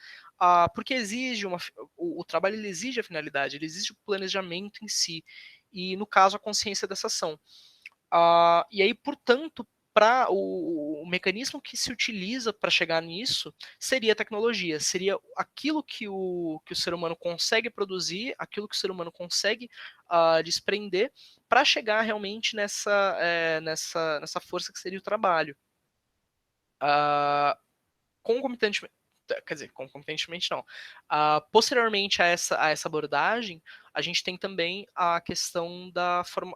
Porque exige o trabalho ele exige a finalidade, ele exige o planejamento em si, e no caso a consciência dessa ação. E aí, portanto, o mecanismo que se utiliza para chegar nisso seria a tecnologia, seria aquilo que o ser humano consegue produzir, aquilo que o ser humano consegue desprender para chegar realmente nessa força que seria o trabalho. Concomitantemente, quer dizer, concomitantemente não. Posteriormente a essa abordagem, a gente tem também a questão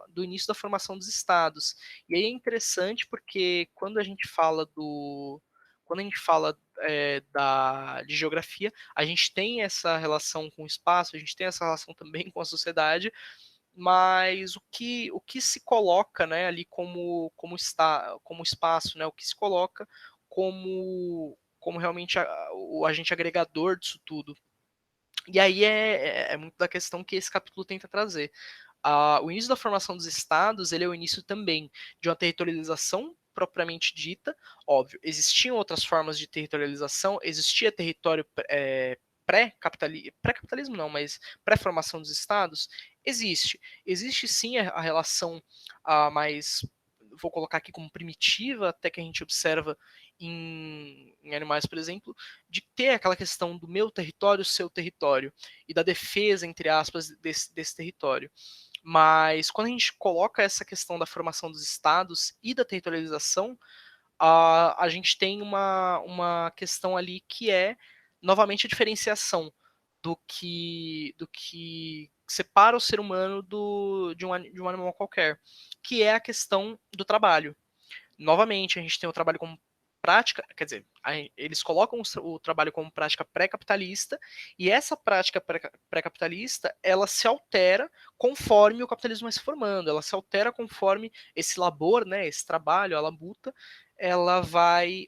do início da formação dos estados. E aí é interessante porque quando a gente fala de geografia, a gente tem essa relação com o espaço, a gente tem essa relação também com a sociedade, mas o que se coloca, né, ali como espaço, né, o que se coloca como realmente o agente agregador disso tudo. E aí é muito da questão que esse capítulo tenta trazer. O início da formação dos estados, ele é o início também de uma territorialização propriamente dita. Óbvio, existiam outras formas de territorialização, existia território pré-capitalismo não, mas pré-formação dos estados, existe sim a relação mais, vou colocar aqui como primitiva, até que a gente observa em animais, por exemplo, de ter aquela questão do meu território, seu território, e da defesa, entre aspas, desse território. Mas quando a gente coloca essa questão da formação dos estados e da territorialização, a gente tem uma questão ali que é, novamente, a diferenciação do que separa o ser humano de um animal qualquer, que é a questão do trabalho. Novamente, a gente tem o trabalho como prática, quer dizer, eles colocam o trabalho como prática pré-capitalista, e essa prática pré-capitalista, ela se altera conforme o capitalismo vai se formando, ela se altera conforme esse labor, né, esse trabalho, a labuta, ela vai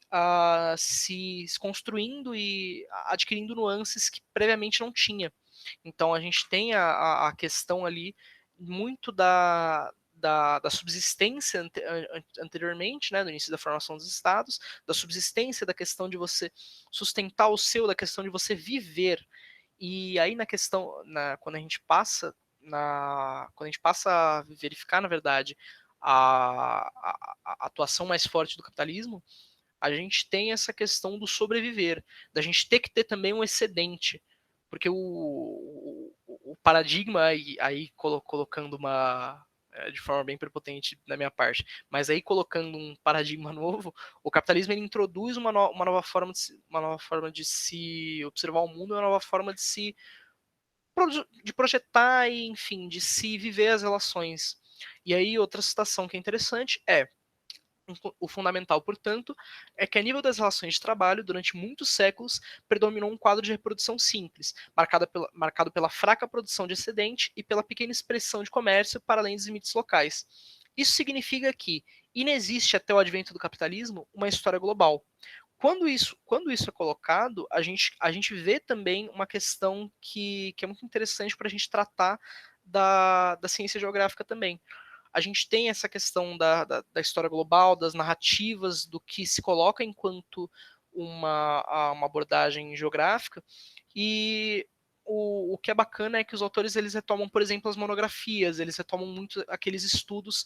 se construindo e adquirindo nuances que previamente não tinha. Então a gente tem a questão ali muito da subsistência anteriormente, né, no início da formação dos estados, da subsistência, da questão de você sustentar o seu, da questão de você viver. E aí na questão, quando a gente passa a verificar, na verdade, a atuação mais forte do capitalismo, a gente tem essa questão do sobreviver, da gente ter que ter também um excedente, porque o paradigma, aí colocando de forma bem prepotente da minha parte, mas aí colocando um paradigma novo, o capitalismo ele introduz uma nova forma de se observar o mundo, uma nova forma de se projetar e, enfim, de se viver as relações. E aí outra citação que é interessante é: o fundamental, portanto, é que a nível das relações de trabalho, durante muitos séculos, predominou um quadro de reprodução simples, marcado pela fraca produção de excedente e pela pequena expressão de comércio para além dos limites locais. Isso significa que inexiste até o advento do capitalismo uma história global. Quando isso é colocado, a gente vê também uma questão que é muito interessante para a gente tratar da ciência geográfica também. A gente tem essa questão da história global, das narrativas, do que se coloca enquanto uma abordagem geográfica, e o que é bacana é que os autores eles retomam, por exemplo, as monografias, eles retomam muito aqueles estudos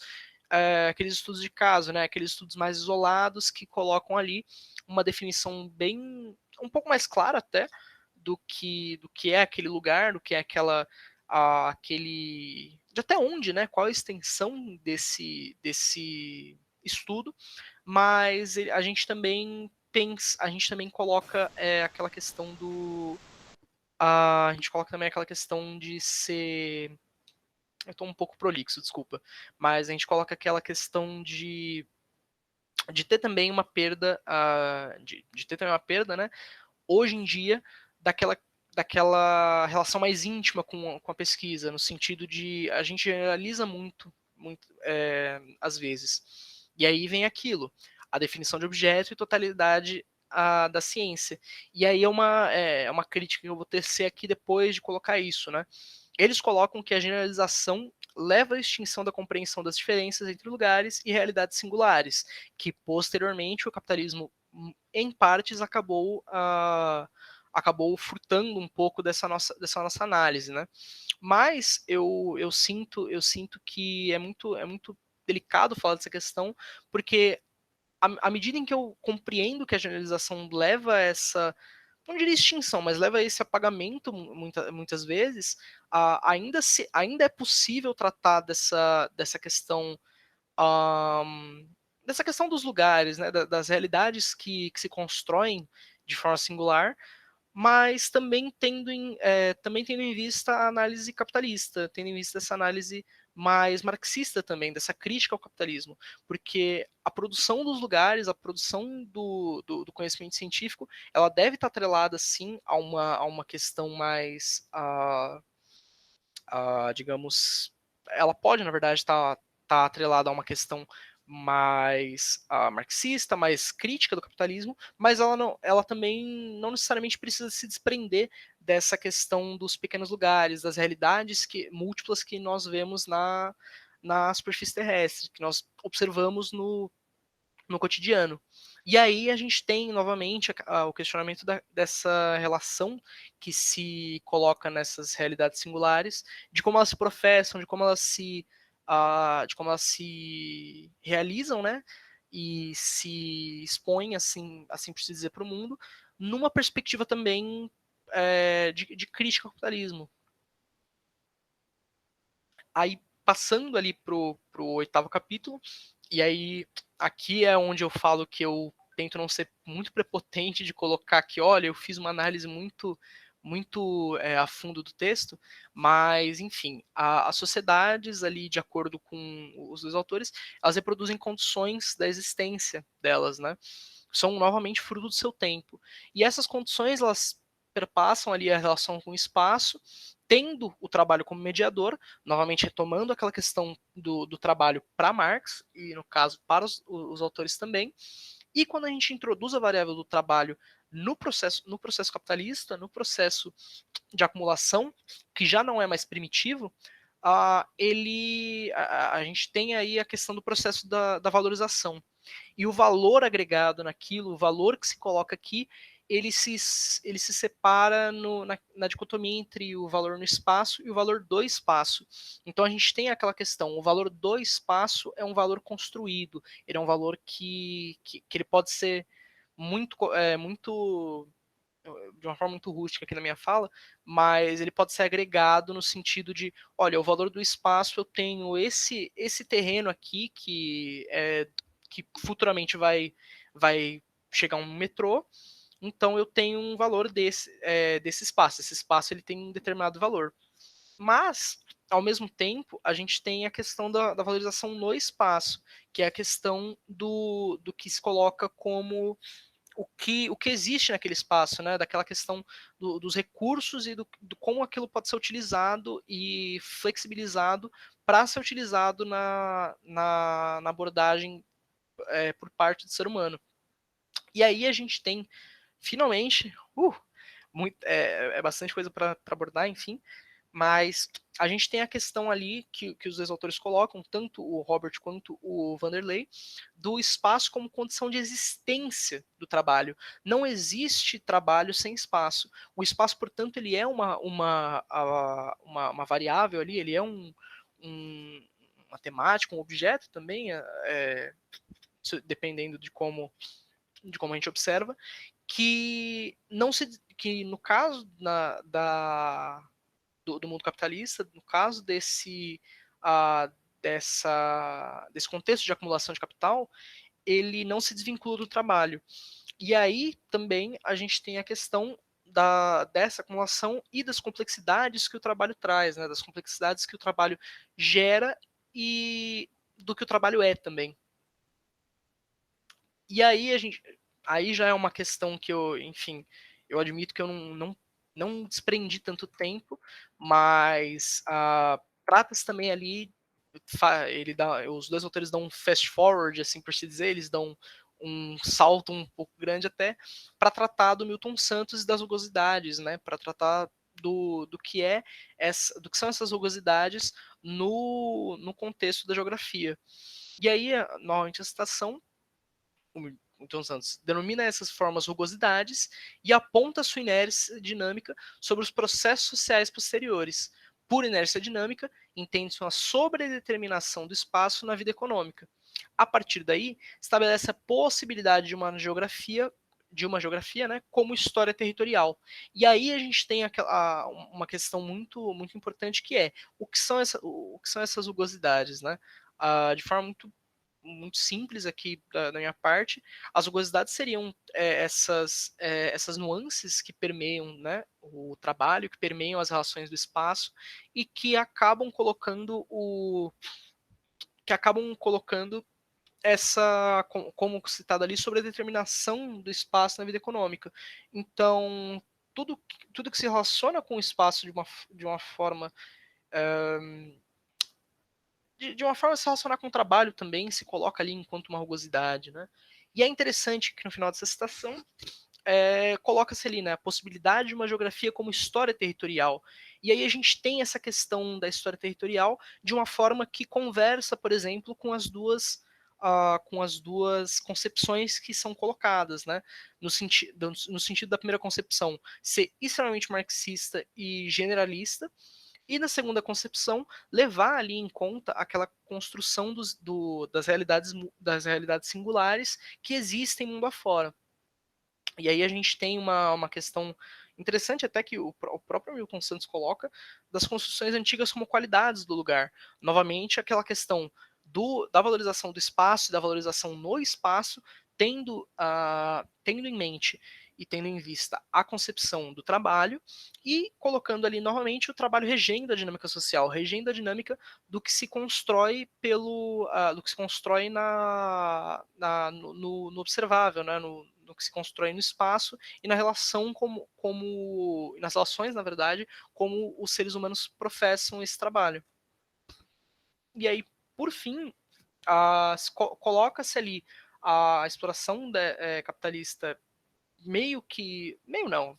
de caso, né, aqueles estudos mais isolados que colocam ali uma definição um pouco mais clara até do que é aquele lugar, do que é aquele de até onde, né? Qual a extensão desse estudo, mas a gente também coloca aquela questão a gente coloca também aquela questão de ser, eu estou um pouco prolixo, desculpa, mas a gente coloca aquela questão de ter também uma perda, de ter também uma perda, né? Hoje em dia, daquela, daquela relação mais íntima com a pesquisa, no sentido de a gente generaliza muito às vezes. E aí vem aquilo, a definição de objeto e totalidade da ciência. E aí é uma crítica que eu vou tecer aqui depois de colocar isso, né? Eles colocam que a generalização leva à extinção da compreensão das diferenças entre lugares e realidades singulares, que posteriormente o capitalismo em partes acabou furtando um pouco dessa nossa análise, né? Mas eu sinto que é muito delicado falar dessa questão, porque à medida em que eu compreendo que a generalização leva a essa, não diria extinção, mas leva a esse apagamento muitas vezes, ainda é possível tratar dessa questão, um, dessa questão dos lugares, né, das realidades que se constroem de forma singular, mas também tendo em vista a análise capitalista, tendo em vista essa análise mais marxista também, dessa crítica ao capitalismo, porque a produção dos lugares, a produção do conhecimento científico, ela deve estar atrelada, sim, a uma questão mais, digamos, ela pode, na verdade, estar atrelada a uma questão mais marxista, mais crítica do capitalismo, mas ela também não necessariamente precisa se desprender dessa questão dos pequenos lugares, das realidades múltiplas que nós vemos na superfície terrestre, que nós observamos no cotidiano. E aí a gente tem novamente o questionamento dessa relação que se coloca nessas realidades singulares, de como elas se professam, de como elas se realizam, né? E se expõem, assim por se dizer, para o mundo, numa perspectiva também de crítica ao capitalismo. Aí, passando ali pro 8º capítulo, e aí aqui é onde eu falo que eu tento não ser muito prepotente de colocar que, olha, eu fiz uma análise muito a fundo do texto, mas, enfim, as sociedades ali, de acordo com os dois autores, elas reproduzem condições da existência delas, né? São novamente fruto do seu tempo. E essas condições, elas perpassam ali a relação com o espaço, tendo o trabalho como mediador, novamente retomando aquela questão do trabalho para Marx, e no caso para os autores também. E quando a gente introduz a variável do trabalho no processo capitalista, no processo de acumulação, que já não é mais primitivo, a gente tem aí a questão do processo da valorização. E o valor agregado naquilo, o valor que se coloca aqui, ele se separa na dicotomia entre o valor no espaço e o valor do espaço. Então a gente tem aquela questão, o valor do espaço é um valor construído, ele é um valor que ele pode ser muito de uma forma muito rústica aqui na minha fala, mas ele pode ser agregado no sentido de, olha, o valor do espaço, eu tenho esse terreno aqui que futuramente vai chegar um metrô, então eu tenho um valor desse espaço. Esse espaço ele tem um determinado valor. Mas, ao mesmo tempo, a gente tem a questão da valorização no espaço, que é a questão do que se coloca como o que existe naquele espaço, né? Daquela questão dos recursos e do como aquilo pode ser utilizado e flexibilizado para ser utilizado na abordagem por parte do ser humano. E aí a gente tem, finalmente, bastante coisa para abordar, enfim, mas a gente tem a questão ali que os dois autores colocam, tanto o Robert quanto o Vanderlei, do espaço como condição de existência do trabalho. Não existe trabalho sem espaço. O espaço, portanto, ele é uma variável ali, ele é uma temática, um objeto também, dependendo de como a gente observa, que no caso do mundo capitalista, no caso desse contexto de acumulação de capital, ele não se desvincula do trabalho. E aí também a gente tem a questão dessa acumulação e das complexidades que o trabalho traz, né? Das complexidades que o trabalho gera e do que o trabalho é também. E aí aí já é uma questão que enfim, eu admito que eu não desprendi tanto tempo, mas trata-se também ali, os dois autores dão um fast forward, assim por se dizer, eles dão um salto um pouco grande até para tratar do Milton Santos e das rugosidades, né? Para tratar do que são essas rugosidades no contexto da geografia. E aí, novamente, a citação, o Milton Santos denomina essas formas rugosidades e aponta sua inércia dinâmica sobre os processos sociais posteriores. Por inércia dinâmica, entende-se uma sobredeterminação do espaço na vida econômica. A partir daí, estabelece a possibilidade de uma geografia, né, como história territorial. E aí a gente tem uma questão muito, muito importante, que é o que são essas rugosidades, né? De forma muito simples aqui da minha parte, as rugosidades seriam essas nuances que permeiam, né, o trabalho, que permeiam as relações do espaço e que acabam colocando essa, como citado ali, sobre a determinação do espaço na vida econômica. Então, tudo que se relaciona com o espaço de uma forma de uma forma de se relacionar com o trabalho também, se coloca ali enquanto uma rugosidade, né? E é interessante que no final dessa citação coloca-se ali, né, a possibilidade de uma geografia como história territorial. E aí a gente tem essa questão da história territorial de uma forma que conversa, por exemplo, com as duas concepções que são colocadas, né? No sentido da primeira concepção ser extremamente marxista e generalista, e na segunda concepção, levar ali em conta aquela construção das realidades singulares que existem mundo afora. E aí a gente tem uma questão Interessante até que o próprio Milton Santos coloca das construções antigas como qualidades do lugar. Novamente, aquela questão da valorização do espaço e da valorização no espaço, tendo em mente e tendo em vista a concepção do trabalho e colocando ali novamente o trabalho regendo a dinâmica social, regendo a dinâmica do que se constrói do que se constrói no observável, né, no que se constrói no espaço e na relação nas relações, na verdade, como os seres humanos professam esse trabalho. E aí, por fim, coloca-se ali a exploração capitalista meio não,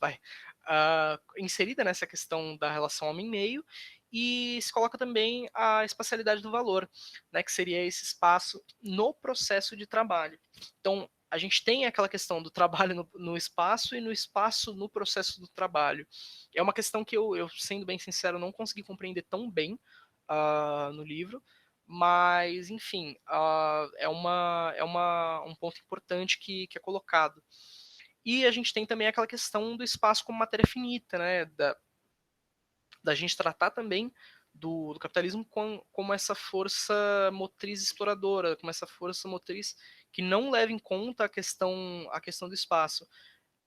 inserida nessa questão da relação homem-meio, e se coloca também a espacialidade do valor, né, que seria esse espaço no processo de trabalho. Então, a gente tem aquela questão do trabalho no espaço e no espaço no processo do trabalho. É uma questão que eu sendo bem sincero, não consegui compreender tão bem no livro, mas, enfim, é um ponto importante que é colocado. E a gente tem também aquela questão do espaço como matéria finita, né? Da gente tratar também do capitalismo como essa força motriz exploradora, como essa força motriz que não leva em conta a questão do espaço.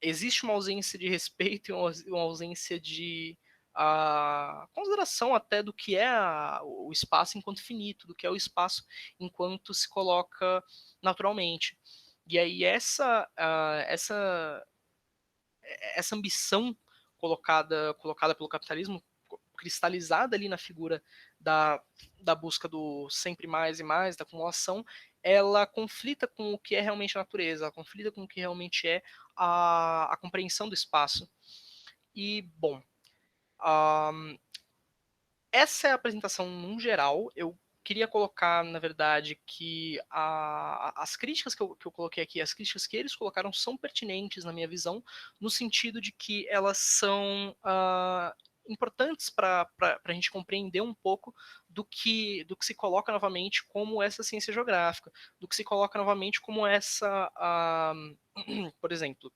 Existe uma ausência de respeito e uma ausência de consideração até do que é o espaço enquanto finito, do que é o espaço enquanto se coloca naturalmente. E aí essa ambição colocada pelo capitalismo, cristalizada ali na figura da busca do sempre mais e mais, da acumulação, ela conflita com o que é realmente a natureza, ela conflita com o que realmente é a compreensão do espaço. E, bom, essa é a apresentação num geral. Eu queria colocar, na verdade, que as críticas que eu coloquei aqui, as críticas que eles colocaram são pertinentes na minha visão, no sentido de que elas são importantes para a gente compreender um pouco do que se coloca novamente como essa ciência geográfica, do que se coloca novamente como essa, por exemplo,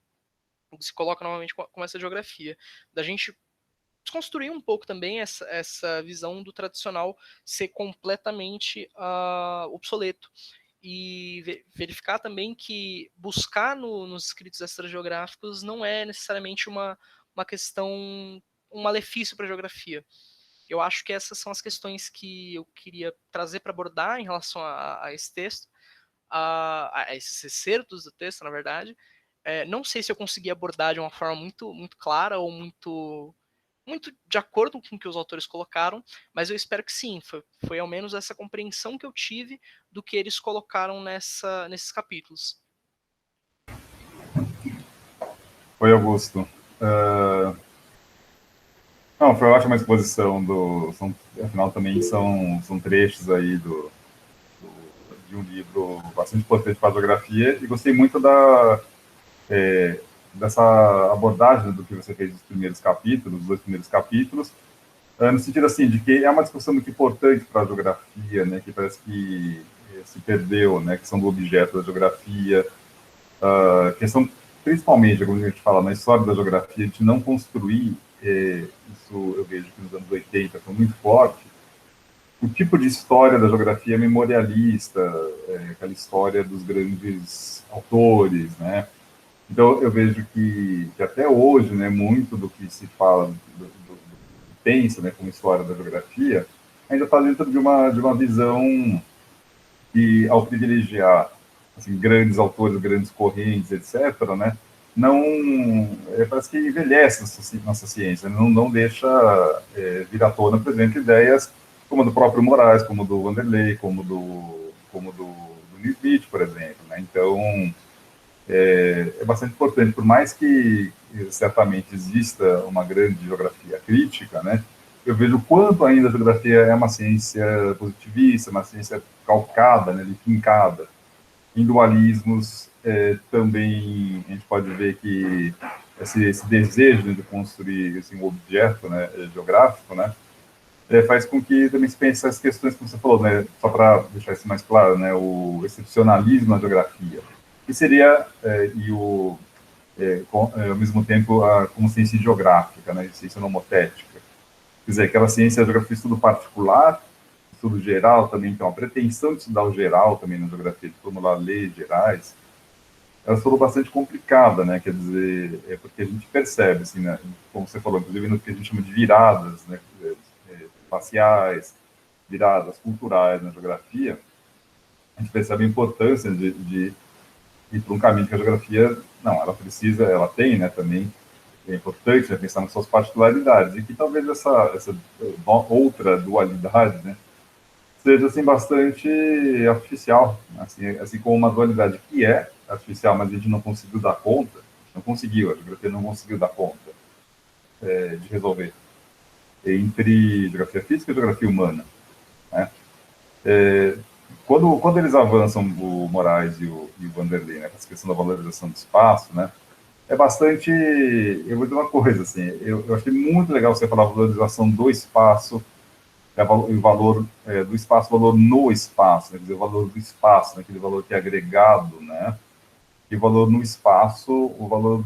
do que se coloca novamente como essa geografia, da gente desconstruir um pouco também essa visão do tradicional ser completamente obsoleto. E verificar também que buscar nos escritos extrageográficos não é necessariamente uma questão, um malefício para a geografia. Eu acho que essas são as questões que eu queria trazer para abordar em relação a esse texto, a esses excertos do texto, na verdade. Não sei se eu consegui abordar de uma forma muito, muito clara ou muito de acordo com o que os autores colocaram, mas eu espero que sim, foi ao menos essa compreensão que eu tive do que eles colocaram nesses capítulos. Oi, Augusto. Não, foi uma ótima exposição afinal também são trechos aí de um livro bastante importante para a geografia, e gostei muito dessa abordagem do que você fez dos dois primeiros capítulos, no sentido assim, de que é uma discussão muito importante para a geografia, né, que parece que se perdeu, né, questão do objeto da geografia, questão, principalmente, como a gente fala, na história da geografia, de não construir, isso eu vejo que nos anos 80 foi muito forte, o tipo de história da geografia memorialista, aquela história dos grandes autores, né? Então, eu vejo que até hoje, né, muito do que se fala, pensa, né, como história da geografia, ainda está dentro de uma visão que, ao privilegiar assim, grandes autores, grandes correntes, etc., né, não, parece que envelhece nossa ciência, não deixa vir à tona, por exemplo, ideias como a do próprio Moraes, como do Vanderlei, como do Nisbet, por exemplo. Né? Então, é bastante importante, por mais que certamente exista uma grande geografia crítica, né, eu vejo o quanto ainda a geografia é uma ciência positivista, uma ciência calcada, né, fincada em dualismos. Também a gente pode ver que esse desejo de construir assim, um objeto, né, geográfico, né, faz com que também se pense as questões que você falou, né, só para deixar isso mais claro, né, o excepcionalismo na geografia, que seria, ao mesmo tempo, como ciência geográfica, né, ciência nomotética. Quer dizer, aquela ciência, a geografia, estudo particular, estudo geral também, então a pretensão de estudar o geral também na geografia, de formular leis gerais, ela se tornou bastante complicada, né? Quer dizer, porque a gente percebe, assim, né, como você falou, inclusive no que a gente chama de viradas, né, espaciais, viradas culturais na geografia, a gente percebe a importância de ir para um caminho que a geografia, não, ela precisa, ela tem, né, também, é importante, né, pensar nas suas particularidades, e que talvez essa outra dualidade, né, seja, assim, bastante artificial, assim como uma dualidade que é artificial, mas a gente não conseguiu dar conta, não conseguiu, a geografia não conseguiu dar conta de resolver, entre geografia física e geografia humana, né? Quando eles avançam, o Moraes e o Vanderlei, né, com essa questão da valorização do espaço, né, é bastante, eu vou dizer uma coisa, assim, eu achei muito legal você falar valorização do espaço, o valor do espaço, o valor no espaço, né? Quer dizer, o valor do espaço, né? Aquele valor que é agregado, né? E o valor no espaço, o valor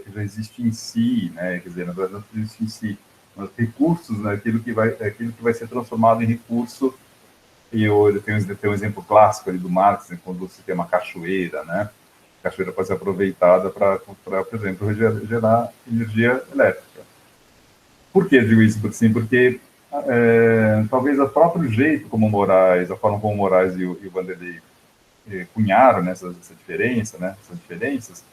que já existe em si, né? Quer dizer, na verdade, não existe em si, mas recursos, né? Aquilo que vai ser transformado em recurso. E eu tenho um exemplo clássico ali do Marx, né? Quando você tem uma cachoeira, né? A cachoeira pode ser aproveitada para, por exemplo, gerar energia elétrica. Por que eu digo isso? Porque talvez o próprio jeito como o Moraes, a forma como o Moraes e o Vanderlei cunharam, né, essa diferença, né, essas diferenças,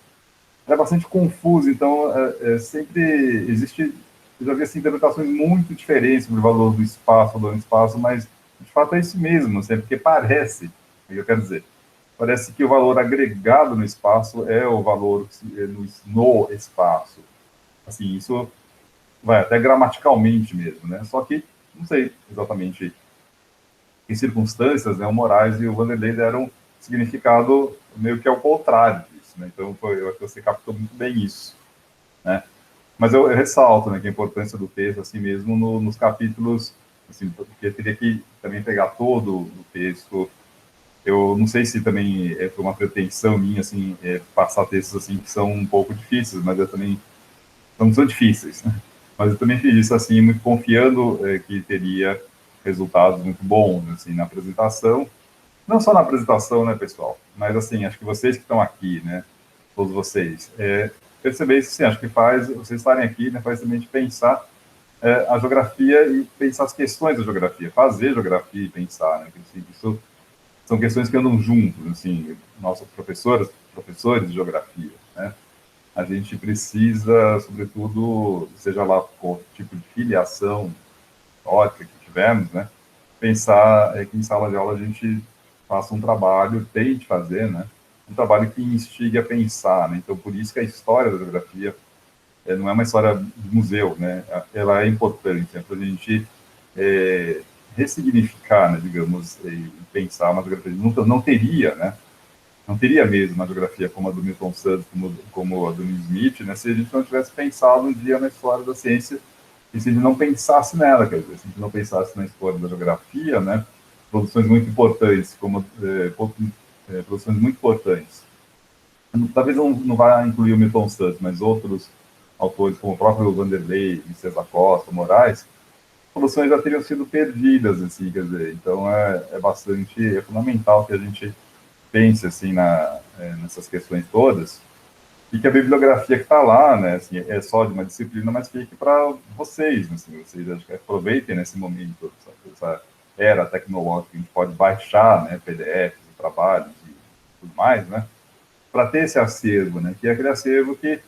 é bastante confuso. Então, sempre existe, eu já vi assim, interpretações muito diferentes sobre o valor do espaço, mas de fato é isso mesmo, assim, porque parece, o que eu quero dizer, parece que o valor agregado no espaço é o valor no espaço. Assim, isso vai até gramaticalmente mesmo, né? Só que não sei exatamente em circunstâncias, né? O Moraes e o Vanderlei deram significado meio que ao contrário disso, né? Então, eu acho que você captou muito bem isso, né? Mas eu ressalto, né, que a importância do texto, assim mesmo, nos capítulos, assim, porque teria que também pegar todo o texto. Eu não sei se também foi uma pretensão minha, assim, passar textos assim que são um pouco difíceis, mas eu também não são difíceis, né? Mas eu também fiz isso assim, muito confiando que teria resultados muito bons, assim, na apresentação. Não só na apresentação, né, pessoal? Mas, assim, acho que vocês que estão aqui, né, todos vocês, perceber isso, sim, acho que faz, vocês estarem aqui, né, faz também de pensar a geografia e pensar as questões da geografia, fazer geografia e pensar, né, assim, isso são questões que andam juntos, assim, nossos professores de geografia, né, a gente precisa, sobretudo, seja lá qual tipo de filiação ótica que tivermos, né, pensar que em sala de aula a gente faça um trabalho, tente fazer, né, um trabalho que instigue a pensar, né, então por isso que a história da geografia não é uma história de museu, né, ela é importante, né, para a gente ressignificar, né, digamos, e pensar uma geografia, não teria, né, não teria mesmo uma geografia como a do Milton Santos, como a do Smith, né, se a gente não tivesse pensado um dia na história da ciência e se a gente não pensasse nela, quer dizer, se a gente não pensasse na história da geografia, né, produções muito importantes, produções muito importantes. Talvez não vá incluir o Milton Santos, mas outros autores, como o próprio Vanderlei, César Costa, Moraes, produções já teriam sido perdidas, assim, quer dizer, então é fundamental que a gente pense assim nessas questões todas e que a bibliografia que está lá, né, assim, é só de uma disciplina, mas fique para vocês, assim, vocês acho que aproveitem nesse momento essa era tecnológica que a gente pode baixar, né, PDFs, trabalhos e tudo mais, né, para ter esse acervo, né, que é aquele acervo que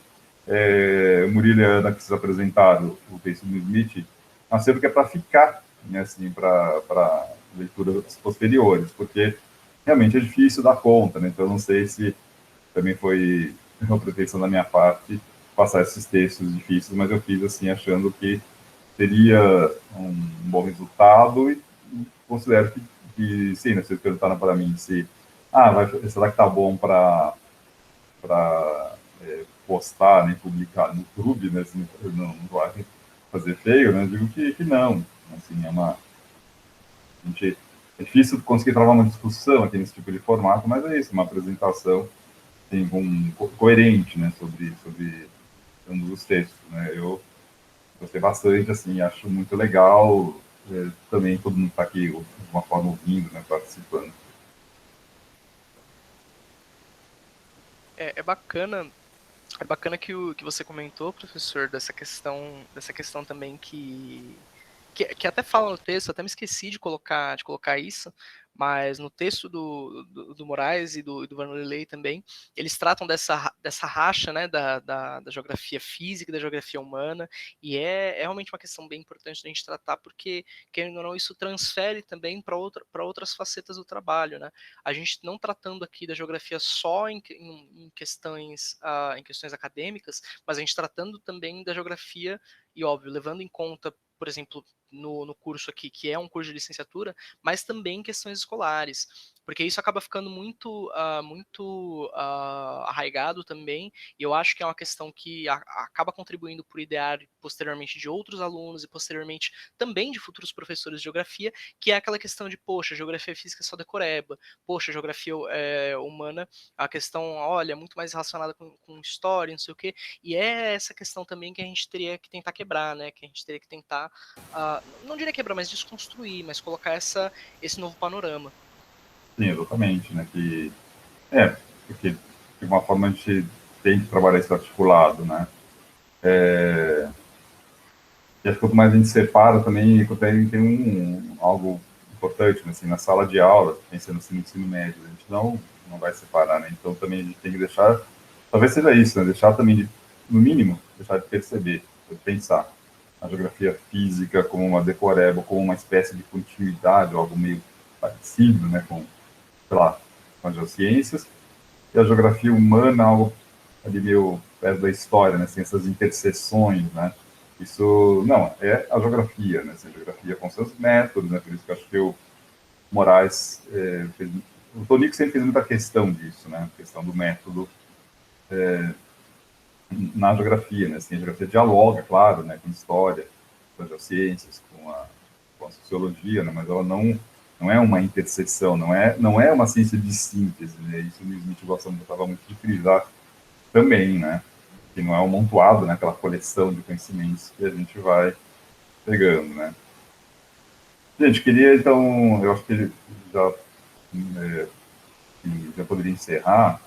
o Murilo e a Ana que vocês apresentaram, o texto do Smith, um acervo que é para ficar, né, assim, para leituras posteriores, porque realmente é difícil dar conta, né? Então, eu não sei se também foi uma pretensão da minha parte passar esses textos difíceis, mas eu fiz assim, achando que teria um bom resultado e considero que sim, né? Vocês perguntaram para mim se, será que tá bom para postar, né, publicar no YouTube, né? Se não vai fazer feio, né? Eu digo que não. Assim, é difícil conseguir travar uma discussão aqui nesse tipo de formato, mas é isso, uma apresentação assim, coerente, né, sobre ambos os textos, né? Eu gostei bastante, assim, acho muito legal, também todo mundo está aqui de uma forma ouvindo, né, participando. É bacana. É bacana que você comentou, professor, dessa questão também que até fala no texto, até me esqueci de colocar isso, mas no texto do Moraes e do Vanderlei também, eles tratam dessa racha, né, da geografia física e da geografia humana, e é realmente uma questão bem importante da gente tratar, porque, querendo ou não, isso transfere também para outras facetas do trabalho, né? A gente não tratando aqui da geografia só em questões acadêmicas, mas a gente tratando também da geografia e, óbvio, levando em conta, por exemplo, no curso aqui, que é um curso de licenciatura, mas também questões escolares, porque isso acaba ficando muito arraigado também, e eu acho que é uma questão que acaba contribuindo para o ideário posteriormente de outros alunos e posteriormente também de futuros professores de geografia, que é aquela questão de, poxa, geografia física é só decoreba, poxa, geografia humana, a questão, olha, é muito mais relacionada com história, não sei o quê, e é essa questão também que a gente teria que tentar quebrar, né, que a gente teria que tentar não diria quebrar, mas desconstruir, mas colocar esse novo panorama. Sim, exatamente, né, porque de uma forma a gente tem que trabalhar esse articulado, né, e acho que quanto mais a gente separa também, tem algo importante, né, assim, na sala de aula, pensando assim no ensino médio, a gente não vai separar, né, então também a gente tem que deixar, talvez seja isso, né, deixar também, no mínimo, deixar de perceber, de pensar a geografia física como uma decoreba, como uma espécie de continuidade, ou algo meio parecido, né, com, sei lá, com as geociências, e a geografia humana, algo ali meio perto da história, né, assim, essas interseções, né, isso, não, é a geografia, né, assim, a geografia com seus métodos, né, por isso que eu acho que o Moraes, o Tonico sempre fez muita questão disso, né, a questão do método na geografia, né, assim, a geografia dialoga, claro, né, com a história, com as ciências, com a sociologia, né, mas ela não é uma interseção, não é uma ciência de síntese, né, isso o Smith gostava muito de frisar também, né, que não é um montoado, né, aquela coleção de conhecimentos que a gente vai pegando, né. Gente, queria então, eu acho que já, é, já poderia encerrar.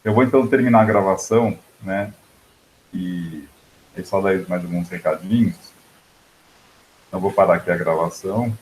Eu vou então terminar a gravação, né, e só dar mais alguns recadinhos. Eu vou parar aqui a gravação.